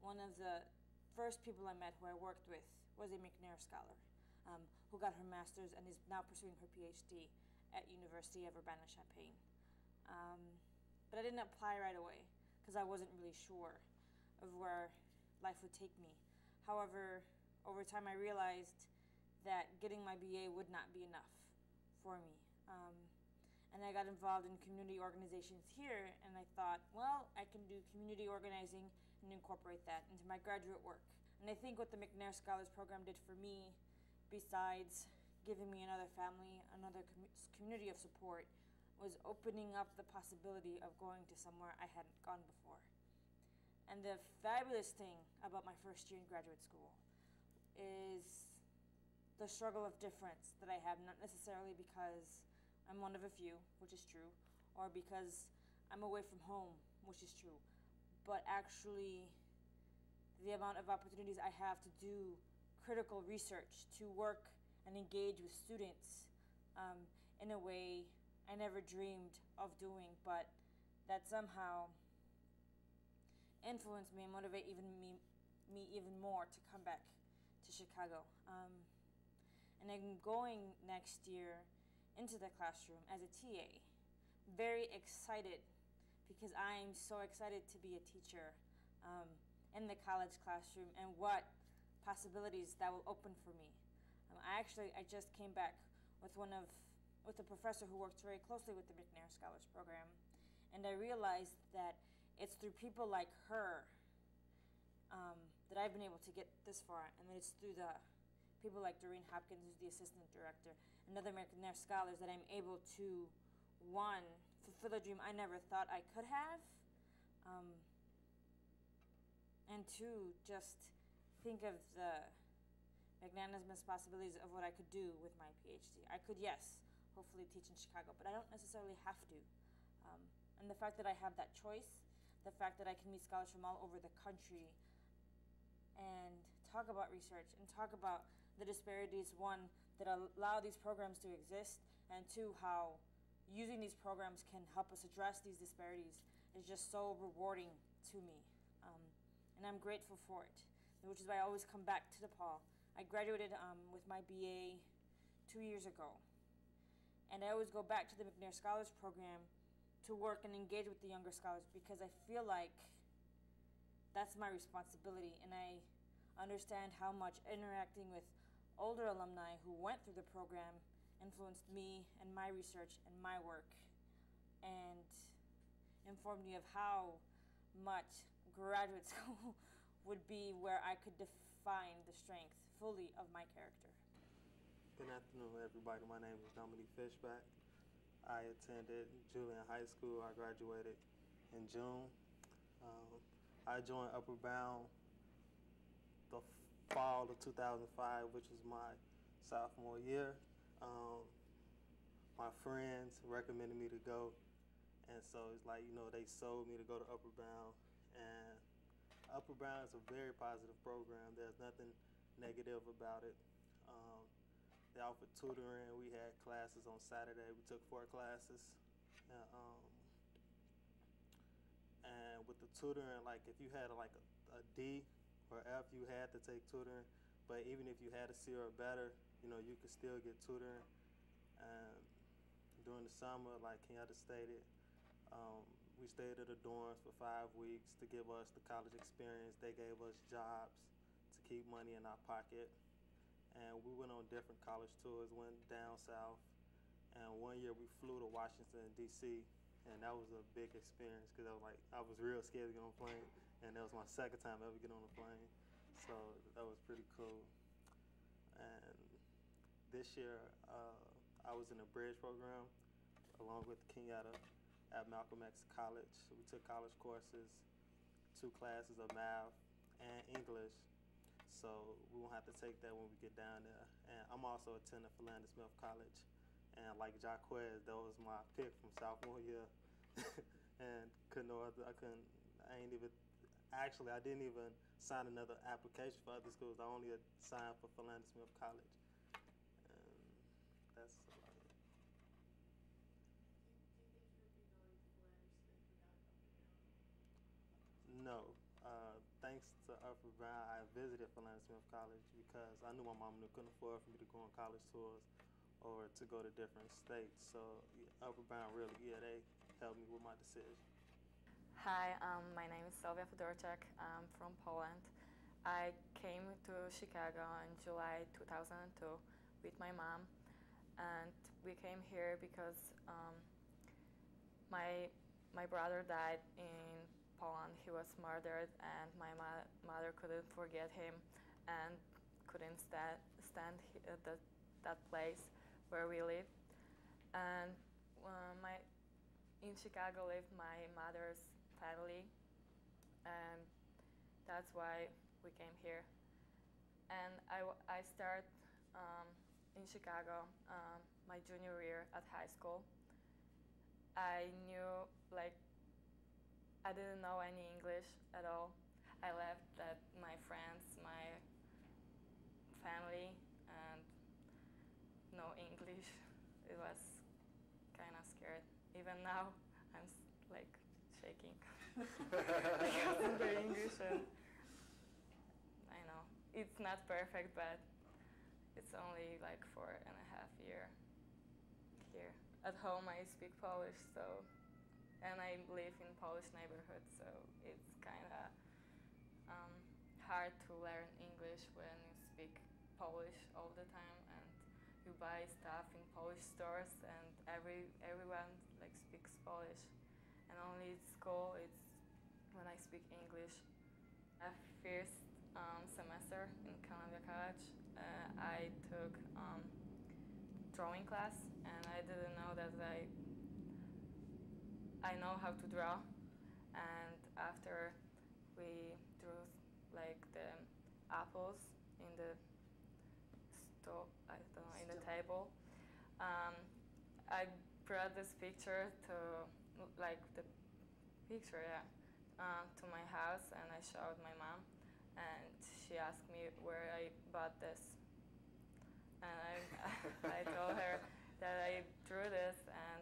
one of the first people I met who I worked with was a McNair scholar who got her master's and is now pursuing her PhD at University of Urbana-Champaign. But I didn't apply right away because I wasn't really sure of where life would take me. However, over time I realized that getting my BA would not be enough for me. And I got involved in community organizations here, and I thought, well, I can do community organizing and incorporate that into my graduate work. And I think what the McNair Scholars Program did for me, besides giving me another family, another community of support, was opening up the possibility of going to somewhere I hadn't gone before. And the fabulous thing about my first year in graduate school is the struggle of difference that I have, not necessarily because I'm one of a few, which is true, or because I'm away from home, which is true, but actually the amount of opportunities I have to do critical research, to work and engage with students in a way I never dreamed of doing, but that somehow influenced me and motivate me even more to come back to Chicago. And I'm going next year into the classroom as a TA, very excited because I'm so excited to be a teacher in the college classroom and what possibilities that will open for me. I just came back with a professor who works very closely with the McNair Scholars Program, and I realized that it's through people like her that I've been able to get this far, and that it's through the people like Doreen Hopkins, who's the assistant director, and other McNair scholars that I'm able to, one, fulfill a dream I never thought I could have, and two, just think of the magnanimous possibilities of what I could do with my PhD. I could, yes, hopefully teach in Chicago, but I don't necessarily have to. And the fact that I have that choice, the fact that I can meet scholars from all over the country and talk about research and talk about the disparities, one, that allow these programs to exist, and two, how using these programs can help us address these disparities is just so rewarding to me. And I'm grateful for it, which is why I always come back to DePaul. I graduated with my BA 2 years ago, and I always go back to the McNair Scholars Program to work and engage with the younger scholars because I feel like that's my responsibility, and I understand how much interacting with older alumni who went through the program influenced me and my research and my work. And informed me of how much graduate school would be where I could define the strength fully of my character. Good afternoon, everybody. My name is Dominique Fishback. I attended Julian High School. I graduated in June. I joined Upper Bound the fall of 2005, which was my sophomore year. My friends recommended me to go, and so it's like, they sold me to go to Upper Bound. And Upper Bound is a very positive program. There's nothing negative about it. They offered tutoring. We had classes on Saturday. We took 4 classes. And with the tutoring, like if you had like a D or F, you had to take tutoring. But even if you had a C or better, you could still get tutoring. During the summer, like Kenyatta stated, we stayed at the dorms for 5 weeks to give us the college experience. They gave us jobs to keep money in our pocket. And we went on different college tours, went down south. And one year we flew to Washington, D.C., and that was a big experience because I was real scared to get on a plane. And that was my second time ever getting on a plane. So that was pretty cool. And this year, I was in a bridge program along with Kenyatta at Malcolm X College. So we took college courses, 2 classes of math and English. So we won't have to take that when we get down there. And I'm also attending Philander Smith College. And like Jaquez, that was my pick from sophomore year. And I didn't even sign another application for other schools. I only signed for Philander Smith College. And that's about it. No. Thanks to Upper Bound, I visited Philander Smith College because I knew my mom couldn't afford for me to go on college tours or to go to different states. So Upper Bound really, they helped me with my decision. Hi, my name is Sylvia Fedorchak. I'm from Poland. I came to Chicago in July 2002 with my mom, and we came here because my brother died in Poland. He was murdered, and my mother couldn't forget him and couldn't stand that place where we live. And in Chicago lived my mother's family, and that's why we came here. And I started in Chicago my junior year at high school. I knew, I didn't know any English at all. I left my friends, my family, and no English. It was kind of scared. Even now, I'm shaking because of the English. And I know it's not perfect, but it's only 4.5 years here. At home, I speak Polish, and I live in Polish neighborhood, so it's kind of hard to learn English when you speak Polish all the time, and you buy stuff in Polish stores, and everyone speaks Polish. And only at school, it's when I speak English. First semester in Columbia College, I took drawing class, and I didn't know that I know how to draw. And after we drew the apples in the stove, I don't know, in the table, I brought this picture to to my house, and I showed my mom, and she asked me where I bought this. And I told her that I drew this, and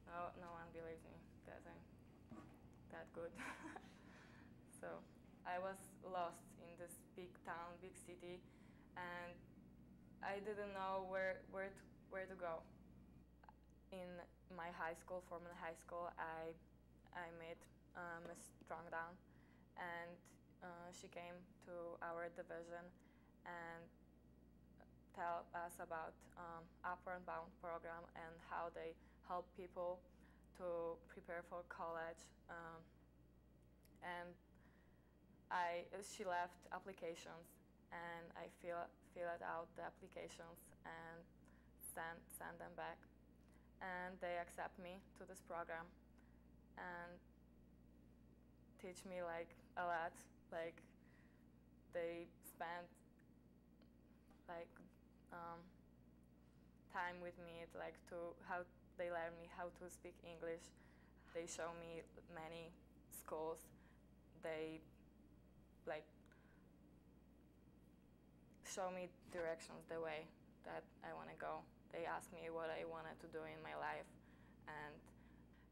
no one believes me that I'm that good. So I was lost in this big town, big city, and I didn't know where to go. In my high school, former high school, I met Miss Strongdown, and she came to our division and tell us about Upward Bound program and how they help people to prepare for college, and she left applications, and I filled out the applications and send them back, and they accept me to this program and teach me like a lot. Like they spend like time with me, like they learn me how to speak English. They show me many schools. They like show me directions the way that I want to go. They ask me what I wanted to do in my life, and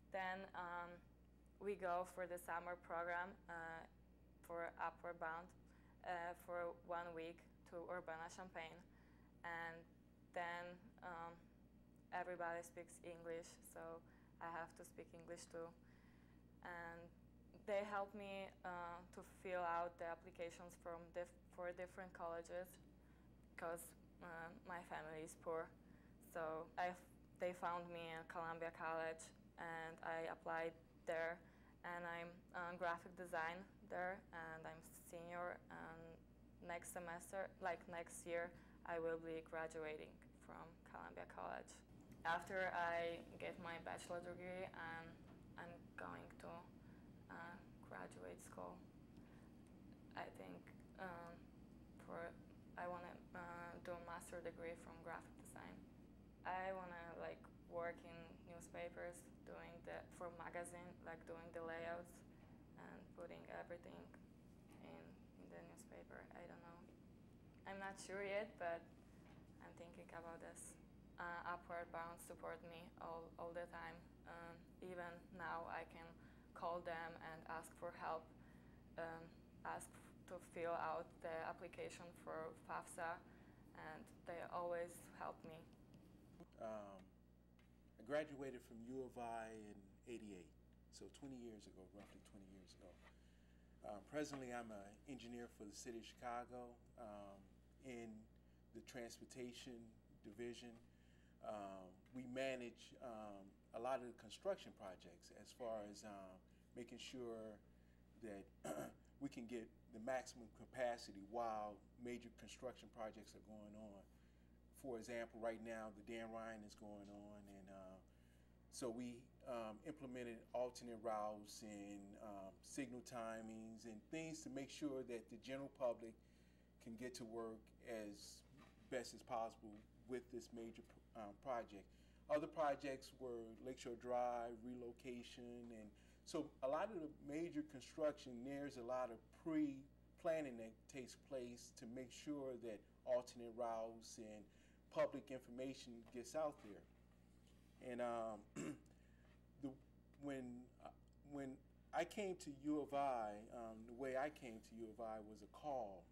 then we go for the summer program for Upward Bound for 1 week to Urbana-Champaign, and then everybody speaks English, so I have to speak English too. And they help me to fill out the applications for different colleges, because my family is poor. So they found me in Columbia College, and I applied there, and I'm on graphic design there, and I'm senior, and next semester, like next year, I will be graduating from Columbia College. After I get my bachelor degree, I'm going to graduate school. I think I want to do a master degree from graphic design. I want to like work in newspapers, for magazine, like doing the layouts and putting everything in the newspaper. I don't know. I'm not sure yet, but I'm thinking about this. Upward Bound support me all the time. Even now I can call them and ask for help, ask to fill out the application for FAFSA, and they always help me. I graduated from U of I in '88, so 20 years ago, roughly 20 years ago. Presently, I'm an engineer for the city of Chicago in the transportation division. We manage a lot of the construction projects as far as making sure that we can get the maximum capacity while major construction projects are going on. For example, right now the Dan Ryan is going on, and so we implemented alternate routes and signal timings and things to make sure that the general public can get to work as best as possible with this major project. Other projects were Lakeshore Drive, relocation, and so a lot of the major construction, there's a lot of pre-planning that takes place to make sure that alternate routes and public information gets out there. And when I came to U of I, the way I came to U of I was a call.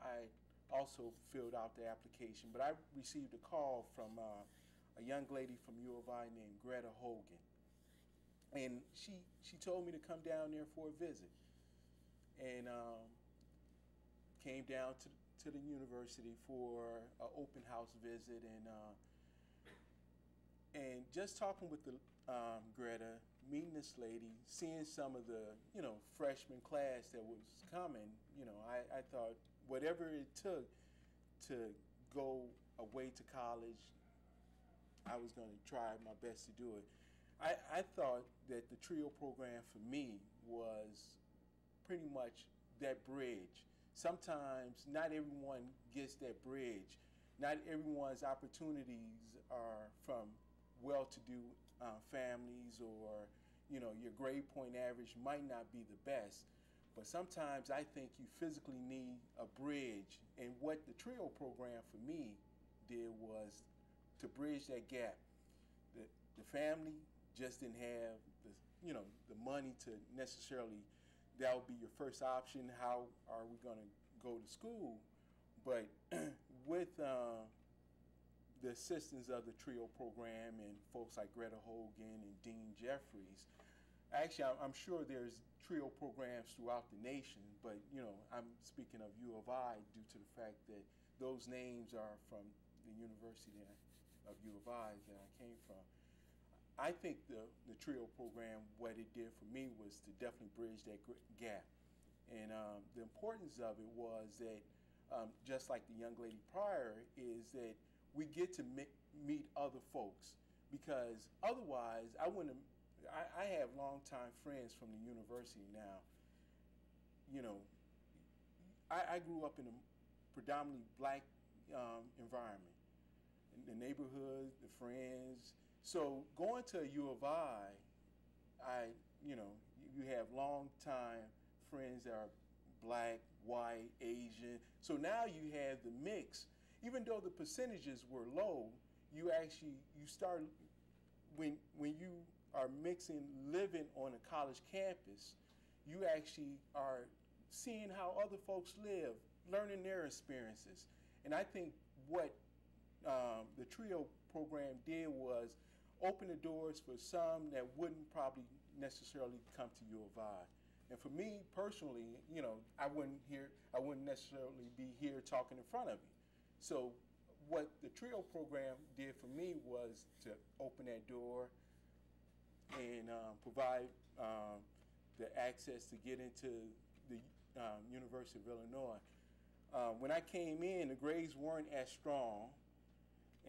I also filled out the application, but I received a call from a young lady from U of I named Greta Hogan. And she told me to come down there for a visit. And came down to the university for an open house visit, and just talking with the Greta, meeting this lady, seeing some of the freshman class that was coming, I thought whatever it took to go away to college, I was going to try my best to do it. I thought that the TRIO program for me was pretty much that bridge. Sometimes not everyone gets that bridge. Not everyone's opportunities are from well-to-do families, or your grade point average might not be the best. But sometimes I think you physically need a bridge, and what the TRIO program for me did was to bridge that gap. The family just didn't have the money to necessarily, that would be your first option. How are we going to go to school? But with the assistance of the TRIO program and folks like Greta Hogan and Dean Jeffries, actually I'm sure there's TRIO programs throughout the nation, but I'm speaking of U of I due to the fact that those names are from the university of U of I that I came from. I think the TRIO program, what it did for me was to definitely bridge that gap. And the importance of it was that, just like the young lady prior, is that we get to meet other folks, because otherwise I wouldn't have, I have longtime friends from the university now. You know, I grew up in a predominantly black environment, in the neighborhood, the friends. So going to a U of you know, you have longtime friends that are black, white, Asian. So now you have the mix. Even though the percentages were low, you start, when you are mixing, living on a college campus, you actually are seeing how other folks live, learning their experiences. And I think what the TRIO program did was open the doors for some that wouldn't probably necessarily come to U of I. And for me personally, you know, I wouldn't necessarily be here talking in front of you. So what the TRIO program did for me was to open that door and provide the access to get into the University of Illinois. When I came in, the grades weren't as strong,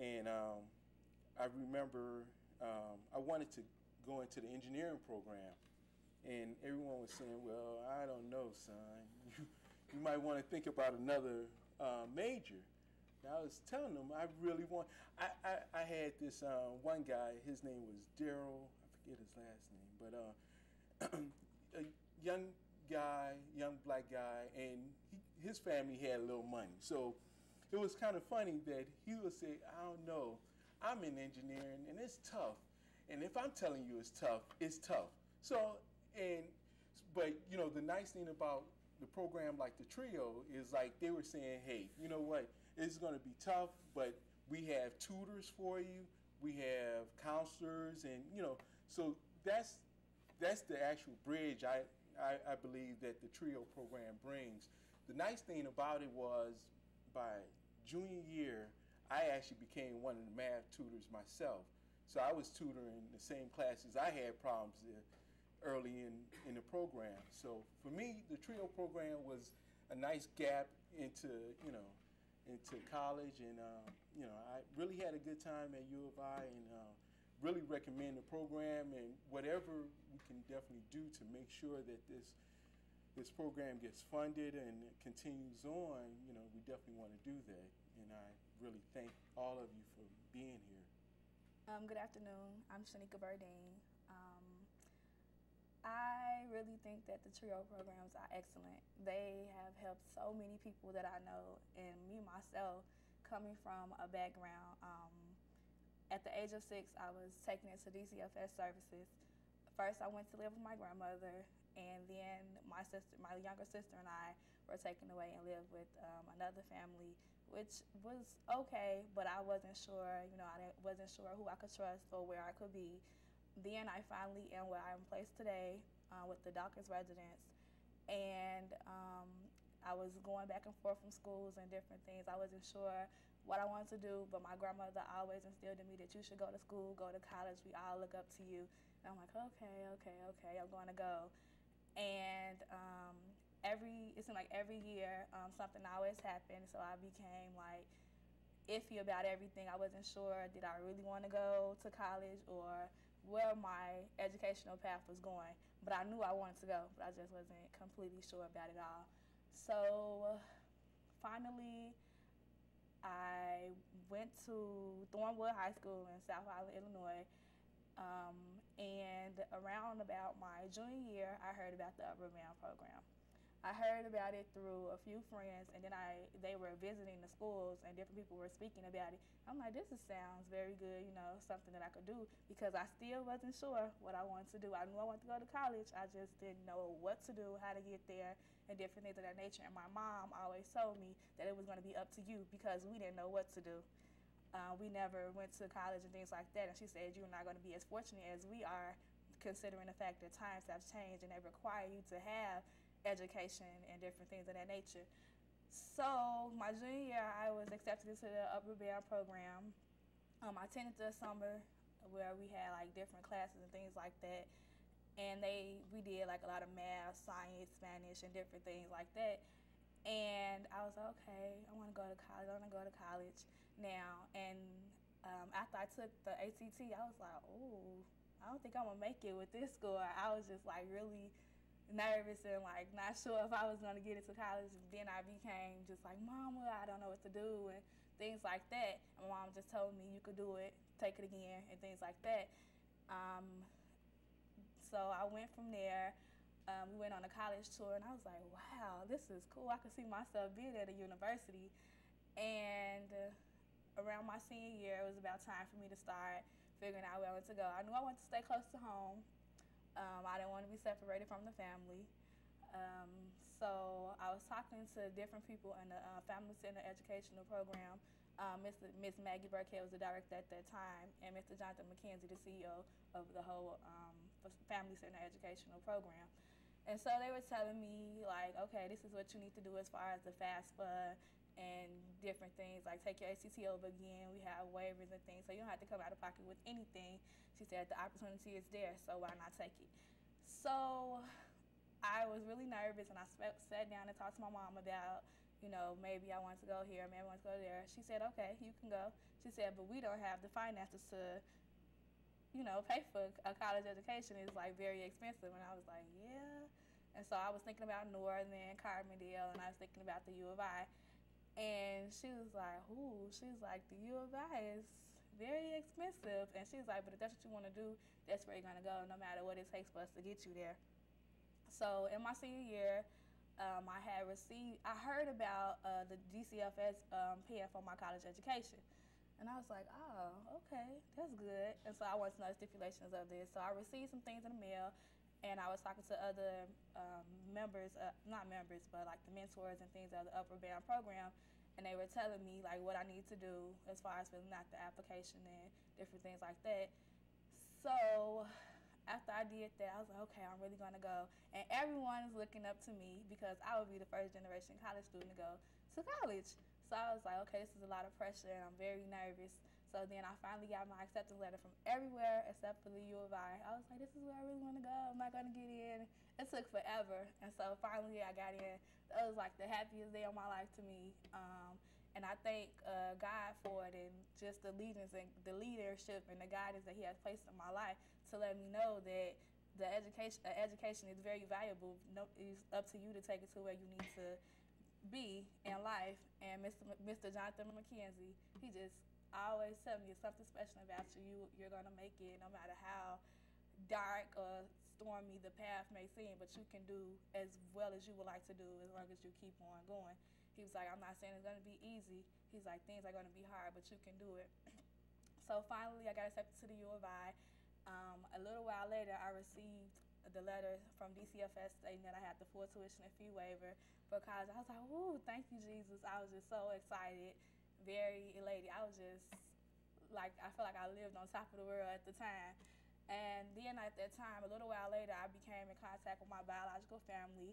and I remember I wanted to go into the engineering program, and everyone was saying, well, I don't know, son. You might want to think about another major. And I was telling them I really want, I had this one guy, his name was Daryl, I forget his last name, but a young guy, young black guy, and his family had a little money. So it was kind of funny that he would say, I don't know, I'm in engineering and it's tough. And if I'm telling you it's tough, it's tough. So, but you know, the nice thing about the program like the TRIO is like they were saying, hey, you know what, it's gonna be tough, but we have tutors for you, we have counselors, and you know, so that's the actual bridge I believe that the TRIO program brings. The nice thing about it was by junior year, I actually became one of the math tutors myself. So I was tutoring the same classes I had problems early in the program. So for me, the TRIO program was a nice gap into college, and you know, I really had a good time at U of I, and really recommend the program, and whatever we can definitely do to make sure that this program gets funded and continues on, you know, we definitely want to do that. And I really thank all of you for being here. Good afternoon. I'm Shanika Burdine. I really think that the TRIO programs are excellent. They have helped so many people that I know, and me myself, coming from a background. At the age of 6, I was taken into DCFS services. First, I went to live with my grandmother, and then my younger sister and I were taken away and lived with another family, which was okay, but I wasn't sure, you know, I wasn't sure who I could trust or where I could be. Then I finally am where I'm placed today with the Dawkins residents, and I was going back and forth from schools and different things. I wasn't sure what I wanted to do, but my grandmother always instilled in me that you should go to school, go to college, we all look up to you. And I'm like, okay, I'm going to go. And it seemed like every year something always happened, so I became like iffy about everything. I wasn't sure, did I really want to go to college or where my educational path was going. But I knew I wanted to go, but I just wasn't completely sure about it all. So finally, I went to Thornwood High School in South Island, Illinois, and around about my junior year, I heard about the Upper Band program. I heard about it through a few friends, and then they were visiting the schools, and different people were speaking about it. I'm like, this sounds very good, you know, something that I could do, because I still wasn't sure what I wanted to do. I knew I wanted to go to college. I just didn't know what to do, how to get there, and different things of that nature. And my mom always told me that it was going to be up to you, because we didn't know what to do. We never went to college and things like that, and she said, you're not going to be as fortunate as we are, considering the fact that times have changed and they require you to have education and different things of that nature. So my junior year, I was accepted into the Upper Band program. I attended the summer where we had like different classes and things like that. And we did like a lot of math, science, Spanish, and different things like that. And I was like, okay, I want to go to college. I want to go to college now. And after I took the ACT, I was like, ooh, I don't think I'm gonna make it with this score. I was just like really nervous and like not sure if I was gonna get into college. And then I became just like, Mama, I don't know what to do and things like that. And my mom just told me you could do it, take it again, and things like that. So I went from there. We went on a college tour, and I was like, wow, this is cool. I could see myself being at a university. And around my senior year, it was about time for me to start figuring out where I wanted to go. I knew I wanted to stay close to home. I didn't want to be separated from the family. So I was talking to different people in the Family Center Educational Program. Miss Maggie Burkhead was the director at that time, and Mr. Jonathan McKenzie, the CEO of the whole Family Center Educational Program. And so they were telling me, like, okay, this is what you need to do as far as the FAFSA and different things, like take your ACT over again. We have waivers and things, so you don't have to come out of pocket with anything. She said the opportunity is there, so why not take it? So I was really nervous, and I sat down and talked to my mom about, you know, maybe I want to go here, maybe I want to go there. She said, okay, you can go. She said, but we don't have the finances to, you know, pay for a college education. It's like very expensive. And I was like, yeah. And so I was thinking about Northern, Carbondale, and I was thinking about the U of I. And she was like, ooh, she was like, the U of I is very expensive. And she was like, but if that's what you want to do, that's where you're going to go, no matter what it takes for us to get you there. So in my senior year, I heard about the DCFS paying for my college education. And I was like, oh, okay, that's good. And so I wanted to know the stipulations of this. So I received some things in the mail, and I was talking to other members, not members, but like the mentors and things of the Upper Bound program, and they were telling me like what I need to do as far as filling out the application and different things like that. So after I did that, I was like, okay, I'm really going to go. And everyone is looking up to me because I would be the first generation college student to go to college. So I was like, okay, this is a lot of pressure, and I'm very nervous. So then I finally got my acceptance letter from everywhere except for the U of I. I was like, this is where I really want to go. I'm not going to get in. It took forever. And so finally I got in. That was like the happiest day of my life to me. And I thank God for it, and just the leadership and the guidance that he has placed in my life to let me know that the education is very valuable. It's up to you to take it to where you need to be in life. And Mr. Jonathan McKenzie, he just always tell me it's something special about you. You're going to make it no matter how dark or stormy the path may seem, but you can do as well as you would like to do as long as you keep on going. He was like, I'm not saying it's going to be easy. He's like, things are going to be hard, but you can do it. So finally, I got accepted to the U of I. A little while later, I received the letter from DCFS stating that I had the full tuition and fee waiver for college. I was like, woo, thank you, Jesus. I was just so excited, very elated. I was just like, I felt like I lived on top of the world at the time. And then at that time, a little while later, I became in contact with my biological family.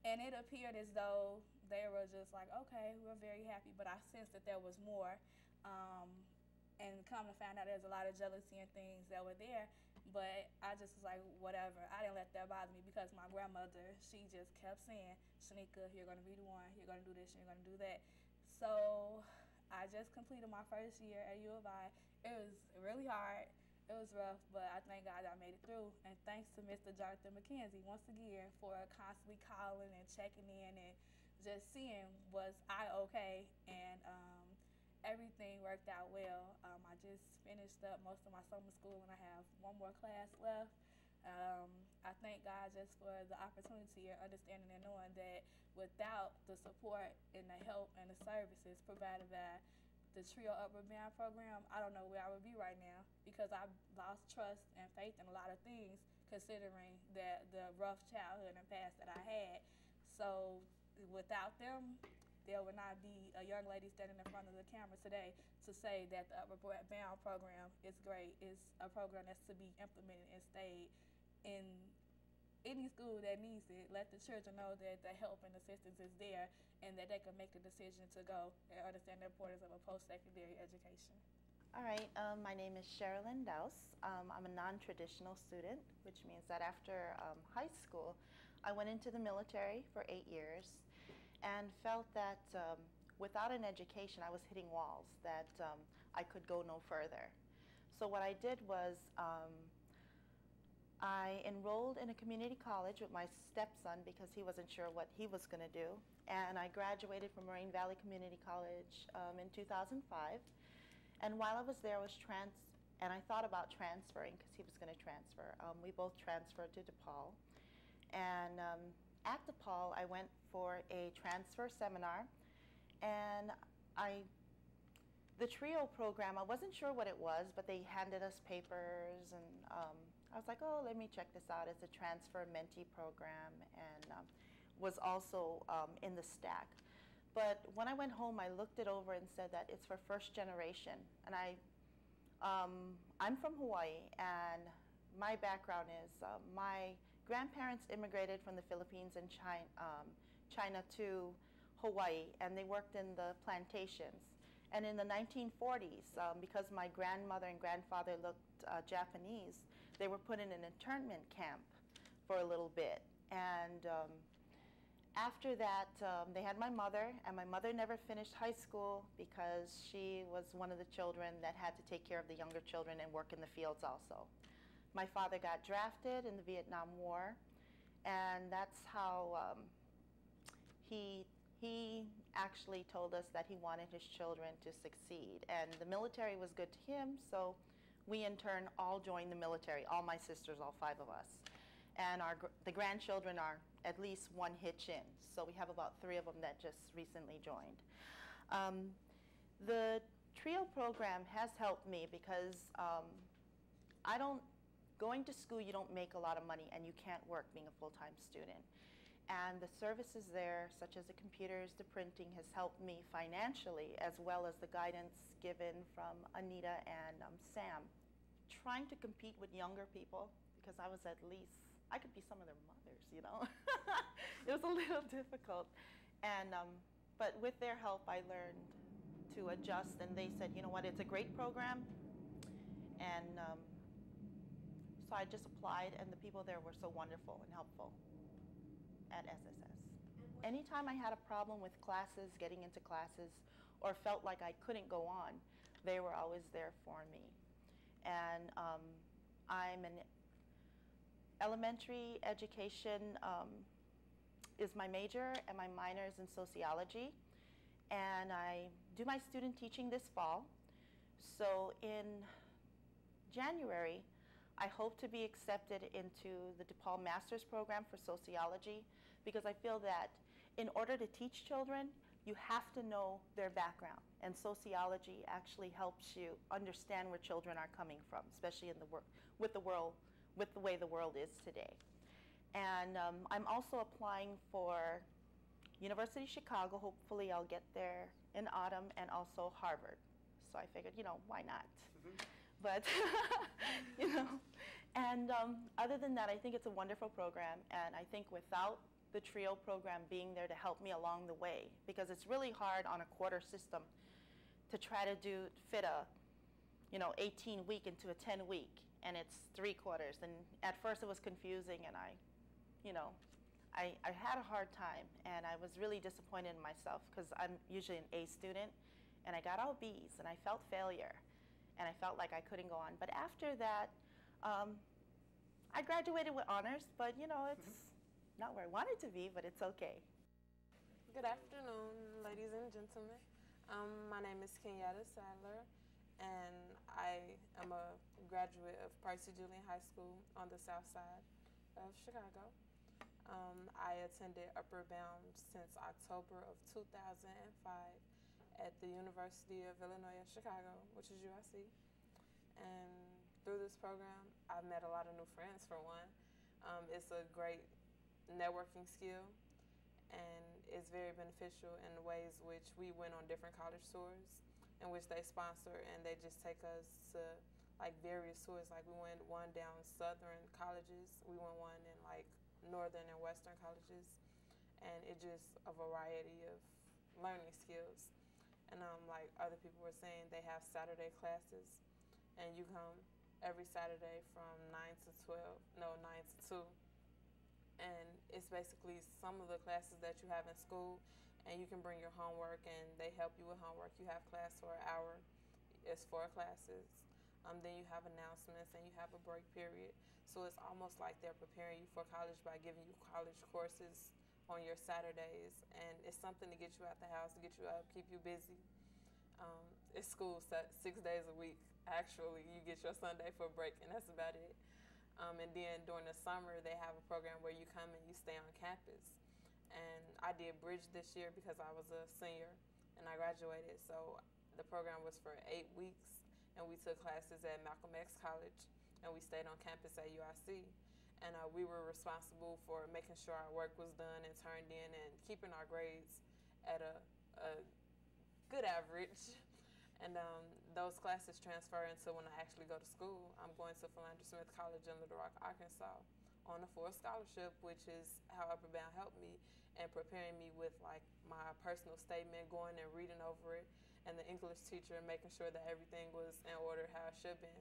And it appeared as though they were just like, okay, we're very happy, but I sensed that there was more. And come to find out there's a lot of jealousy and things that were there, but I just was like, whatever. I didn't let that bother me because my grandmother, she just kept saying, Shanika, you're going to be the one, you're going to do this, you're going to do that. So I just completed my first year at U of I. It was really hard. It was rough, but I thank God I made it through. And thanks to Mr. Jonathan McKenzie once again for constantly calling and checking in and just seeing was I okay. And everything worked out well. I just finished up most of my summer school and I have one more class left. I thank God just for the opportunity and understanding and knowing that without the support and the help and the services provided by the TRIO Upper Bound program, I don't know where I would be right now because I lost trust and faith in a lot of things considering that the rough childhood and past that I had. So without them, there would not be a young lady standing in front of the camera today to say that the Upper Bound program is great. It's a program that's to be implemented and stayed in any school that needs it. Let the children know that the help and assistance is there and that they can make the decision to go and understand the importance of a post-secondary education. All right, my name is Sherilyn Douse. I'm a non-traditional student, which means that after high school, I went into the military for 8 years and felt that without an education, I was hitting walls, that I could go no further. So what I did was I enrolled in a community college with my stepson because he wasn't sure what he was going to do. And I graduated from Moraine Valley Community College in 2005. And while I was there, and I thought about transferring because he was going to transfer. We both transferred to DePaul. And at DePaul, I went for a transfer seminar. And the TRIO program, I wasn't sure what it was, but they handed us papers. And I was like, oh, let me check this out. It's a transfer mentee program, and was also in the stack. But when I went home, I looked it over and said that it's for first generation. And I'm from Hawaii, and my background is my grandparents immigrated from the Philippines and China to Hawaii, and they worked in the plantations. And in the 1940s, because my grandmother and grandfather looked Japanese, they were put in an internment camp for a little bit. And after that, they had my mother, and my mother never finished high school because she was one of the children that had to take care of the younger children and work in the fields also. My father got drafted in the Vietnam War, and that's how he actually told us that he wanted his children to succeed. And the military was good to him, so we in turn all joined the military, all my sisters, all 5 of us. And the grandchildren are at least one hitch in. So we have about 3 of them that just recently joined. The TRIO program has helped me because going to school, you don't make a lot of money and you can't work being a full-time student. And the services there, such as the computers, the printing, has helped me financially, as well as the guidance given from Anita and Sam. Trying to compete with younger people, because I could be some of their mothers, you know. It was a little difficult. And, but with their help, I learned to adjust, and they said, you know what, it's a great program. And so I just applied, and the people there were so wonderful and helpful at SSS. Anytime I had a problem with classes, getting into classes, or felt like I couldn't go on, they were always there for me. And I'm an elementary education is my major, and my minor is in sociology. And I do my student teaching this fall. So in January, I hope to be accepted into the DePaul Master's Program for Sociology, because I feel that in order to teach children, you have to know their background. And sociology actually helps you understand where children are coming from, especially with the way the world is today. And I'm also applying for University of Chicago. Hopefully I'll get there in autumn, and also Harvard. So I figured, why not? But, and other than that, I think it's a wonderful program. And I think without the TRIO program being there to help me along the way, because it's really hard on a quarter system to try to fit a 18-week into a 10-week, and it's 3 quarters. And at first it was confusing, and I had a hard time, and I was really disappointed in myself because I'm usually an A student, and I got all B's, and I felt failure, and I felt like I couldn't go on. But after that, I graduated with honors, but it's not where I wanted to be, but it's okay. Good afternoon, ladies and gentlemen. My name is Kenyatta Sadler, and I am a graduate of Percy Julian High School on the south side of Chicago. I attended Upper Bound since October of 2005 at the University of Illinois at Chicago, which is UIC. And through this program, I've met a lot of new friends, for one. It's a great networking skill, and it's very beneficial in the ways which we went on different college tours in which they sponsor, and they just take us to various tours. We went one down southern colleges, we went one in northern and western colleges, and it just a variety of learning skills. And like other people were saying, they have Saturday classes, and you come every Saturday from 9 to 12, no, 9 to 2. And it's basically some of the classes that you have in school, and you can bring your homework, and they help you with homework. You have class for an hour. It's 4 classes. Then you have announcements, and you have a break period. So it's almost like they're preparing you for college by giving you college courses on your Saturdays, and it's something to get you out the house, to get you up, keep you busy. It's school 6 days a week. Actually, you get your Sunday for a break, and that's about it. And then during the summer, they have a program where you come and you stay on campus. And I did Bridge this year because I was a senior and I graduated. So the program was for 8 weeks, and we took classes at Malcolm X College, and we stayed on campus at UIC. And we were responsible for making sure our work was done and turned in and keeping our grades at a good average. And those classes transfer into when I actually go to school. I'm going to Philander Smith College in Little Rock, Arkansas on a full scholarship, which is how Upper Bound helped me and preparing me with like my personal statement, going and reading over it, and the English teacher and making sure that everything was in order how it should be.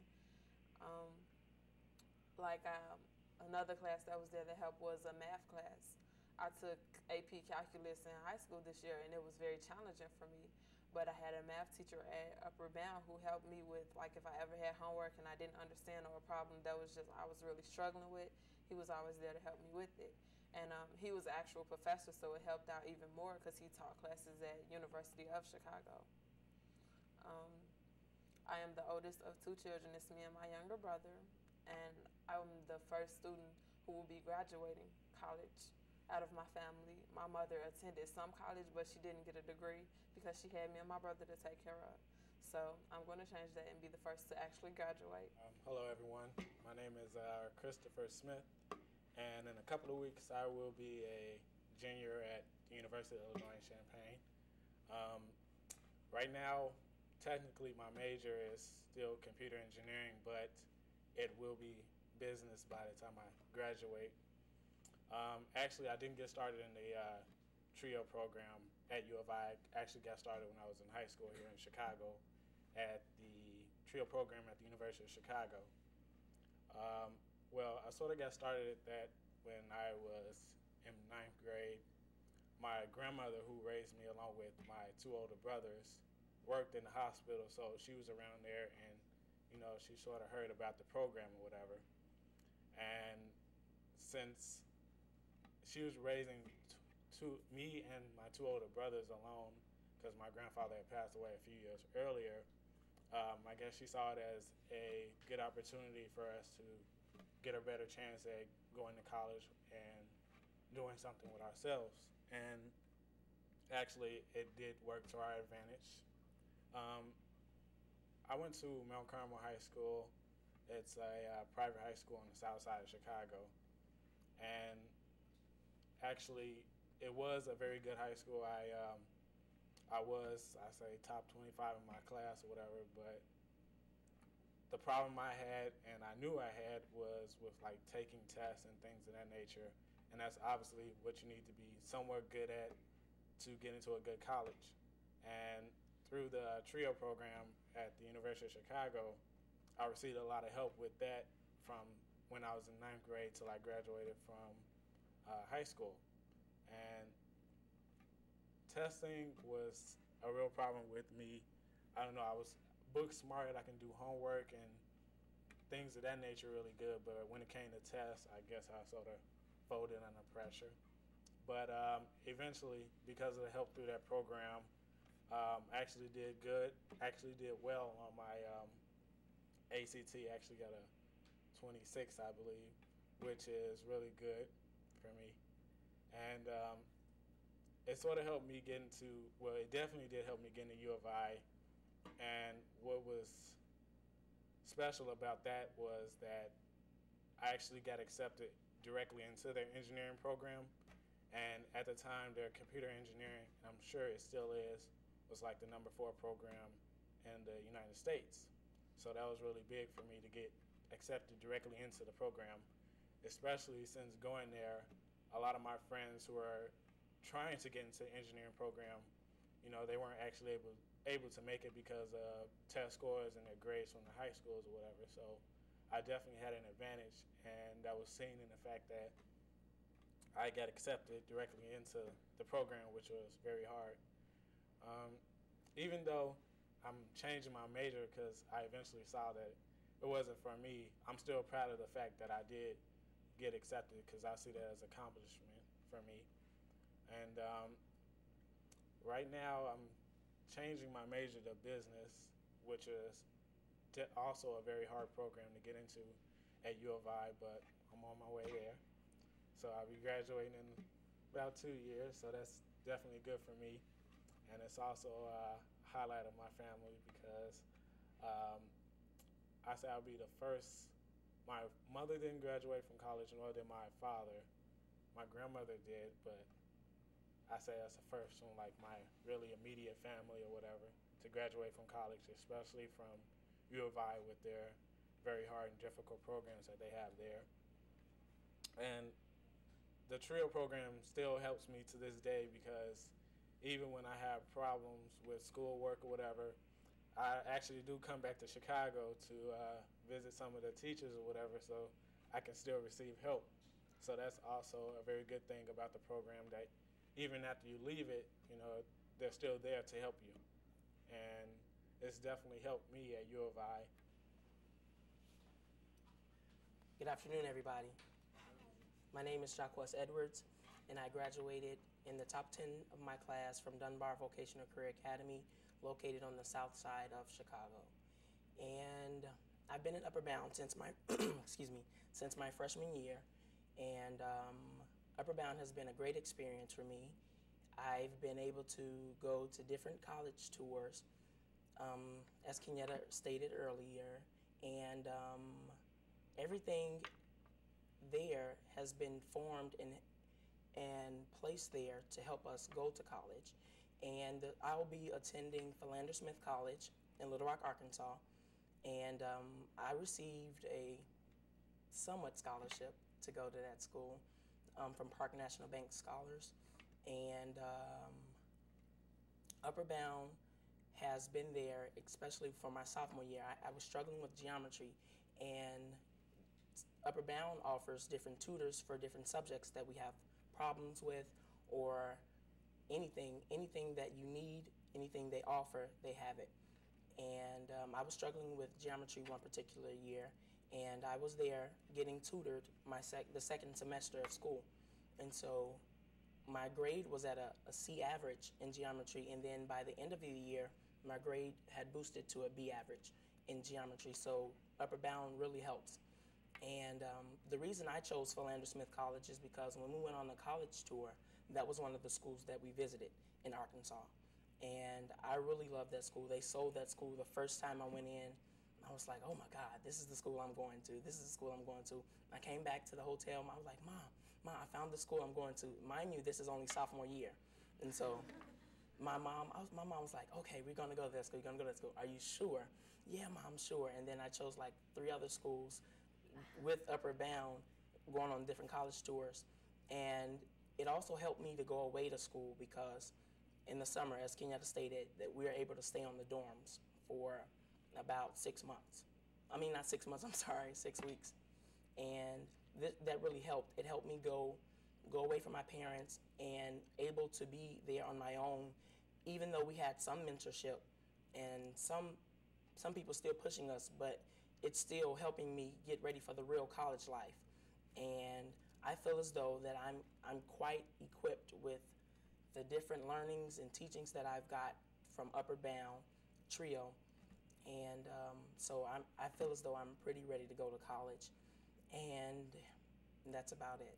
Another class that was there that helped was a math class. I took AP Calculus in high school this year, and it was very challenging for me. But I had a math teacher at Upper Bound who helped me with, like, if I ever had homework and I didn't understand or a problem that was just I was really struggling with, he was always there to help me with it. And he was an actual professor, so it helped out even more because he taught classes at University of Chicago. I am the oldest of 2 children. It's me and my younger brother. And I'm the first student who will be graduating college out of my family. My mother attended some college, but she didn't get a degree because she had me and my brother to take care of. So I'm going to change that and be the first to actually graduate. Hello, everyone. My name is Christopher Smith, and in a couple of weeks, I will be a junior at the University of Illinois in Champaign. Right now, technically, my major is still computer engineering, but it will be business by the time I graduate. Actually, I didn't get started in the TRIO program at U of I. I actually got started when I was in high school here in Chicago at the TRIO program at the University of Chicago. Well, I sort of got started at that when I was in 9th grade. My grandmother, who raised me along with my 2 older brothers, worked in the hospital, so she was around there, and she sort of heard about the program or whatever. And since she was raising me and my 2 older brothers alone, because my grandfather had passed away a few years earlier, I guess she saw it as a good opportunity for us to get a better chance at going to college and doing something with ourselves. And actually, it did work to our advantage. I went to Mount Carmel High School. It's a private high school on the south side of Chicago. And actually, it was a very good high school. I say, top 25 in my class or whatever, but the problem I had, and I knew I had, was with like taking tests and things of that nature. And that's obviously what you need to be somewhat good at to get into a good college. And through the TRIO program at the University of Chicago, I received a lot of help with that from when I was in 9th grade till I graduated from high school. And testing was a real problem with me. I don't know, I was book smart, I can do homework and things of that nature really good, but when it came to tests, I guess I sort of folded under pressure. But eventually, because of the help through that program, actually did good, actually did well on my ACT, actually got a 26, I believe, which is really good for me. And it sort of helped me get into, well, it definitely did help me get into U of I. And what was special about that was that I actually got accepted directly into their engineering program. And at the time, their computer engineering, and I'm sure it still is, was like the #4 program in the United States. So that was really big for me to get accepted directly into the program, especially since going there, a lot of my friends who are trying to get into the engineering program, they weren't actually able able to make it because of test scores and their grades from the high schools or whatever. So I definitely had an advantage, and that was seen in the fact that I got accepted directly into the program, which was very hard. Even though I'm changing my major because I eventually saw that it wasn't for me, I'm still proud of the fact that I did get accepted because I see that as an accomplishment for me. And right now I'm changing my major to business, which is also a very hard program to get into at U of I, but I'm on my way there. So I'll be graduating in about 2 years, so that's definitely good for me. And it's also a highlight of my family because I say I'll be the first. My mother didn't graduate from college, nor did my father. My grandmother did, but I say that's the first from like my really immediate family or whatever to graduate from college, especially from U of I with their very hard and difficult programs that they have there. And the TRIO program still helps me to this day because even when I have problems with schoolwork or whatever, I actually do come back to Chicago to visit some of the teachers or whatever, so I can still receive help. So that's also a very good thing about the program, that even after you leave it, you know, they're still there to help you. And it's definitely helped me at U of I. Good afternoon, everybody. My name is Jacquez Edwards, and I graduated in the top 10 of my class from Dunbar Vocational Career Academy, located on the south side of Chicago. And I've been at Upper Bound since my since my freshman year, and Upper Bound has been a great experience for me. I've been able to go to different college tours, as Kenyatta stated earlier, and everything there has been formed and placed there to help us go to college. And I'll be attending Philander Smith College in Little Rock, Arkansas, and I received a somewhat scholarship to go to that school from Park National Bank Scholars. And Upper Bound has been there, especially for my sophomore year. I was struggling with geometry, and Upper Bound offers different tutors for different subjects that we have problems with, or anything that you need, anything they offer, they have it. And I was struggling with geometry one particular year, and I was there getting tutored the second semester of school. And so my grade was at a C average in geometry, and then by the end of the year, my grade had boosted to a B average in geometry. So Upper Bound really helps. And the reason I chose Philander Smith College is because when we went on the college tour, that was one of the schools that we visited in Arkansas. And I really loved that school. They sold that school the first time I went in. I was like, oh my God, this is the school I'm going to. This is the school I'm going to. I came back to the hotel. I was like, Mom, I found the school I'm going to. Mind you, this is only sophomore year. And so my mom was like, okay, we're going to go to that school. You're going to go to that school. Are you sure? Yeah, Mom, sure. And then I chose like 3 other schools with Upper Bound, going on different college tours. And it also helped me to go away to school because in the summer, as Kenyatta stated, that we were able to stay on the dorms for about 6 months. I mean, not 6 months, I'm sorry, 6 weeks. And that really helped. It helped me go away from my parents and able to be there on my own, even though we had some mentorship and some people still pushing us, but it's still helping me get ready for the real college life. And I feel as though that I'm quite equipped with the different learnings and teachings that I've got from Upper Bound TRIO. And so I feel as though I'm pretty ready to go to college. And that's about it.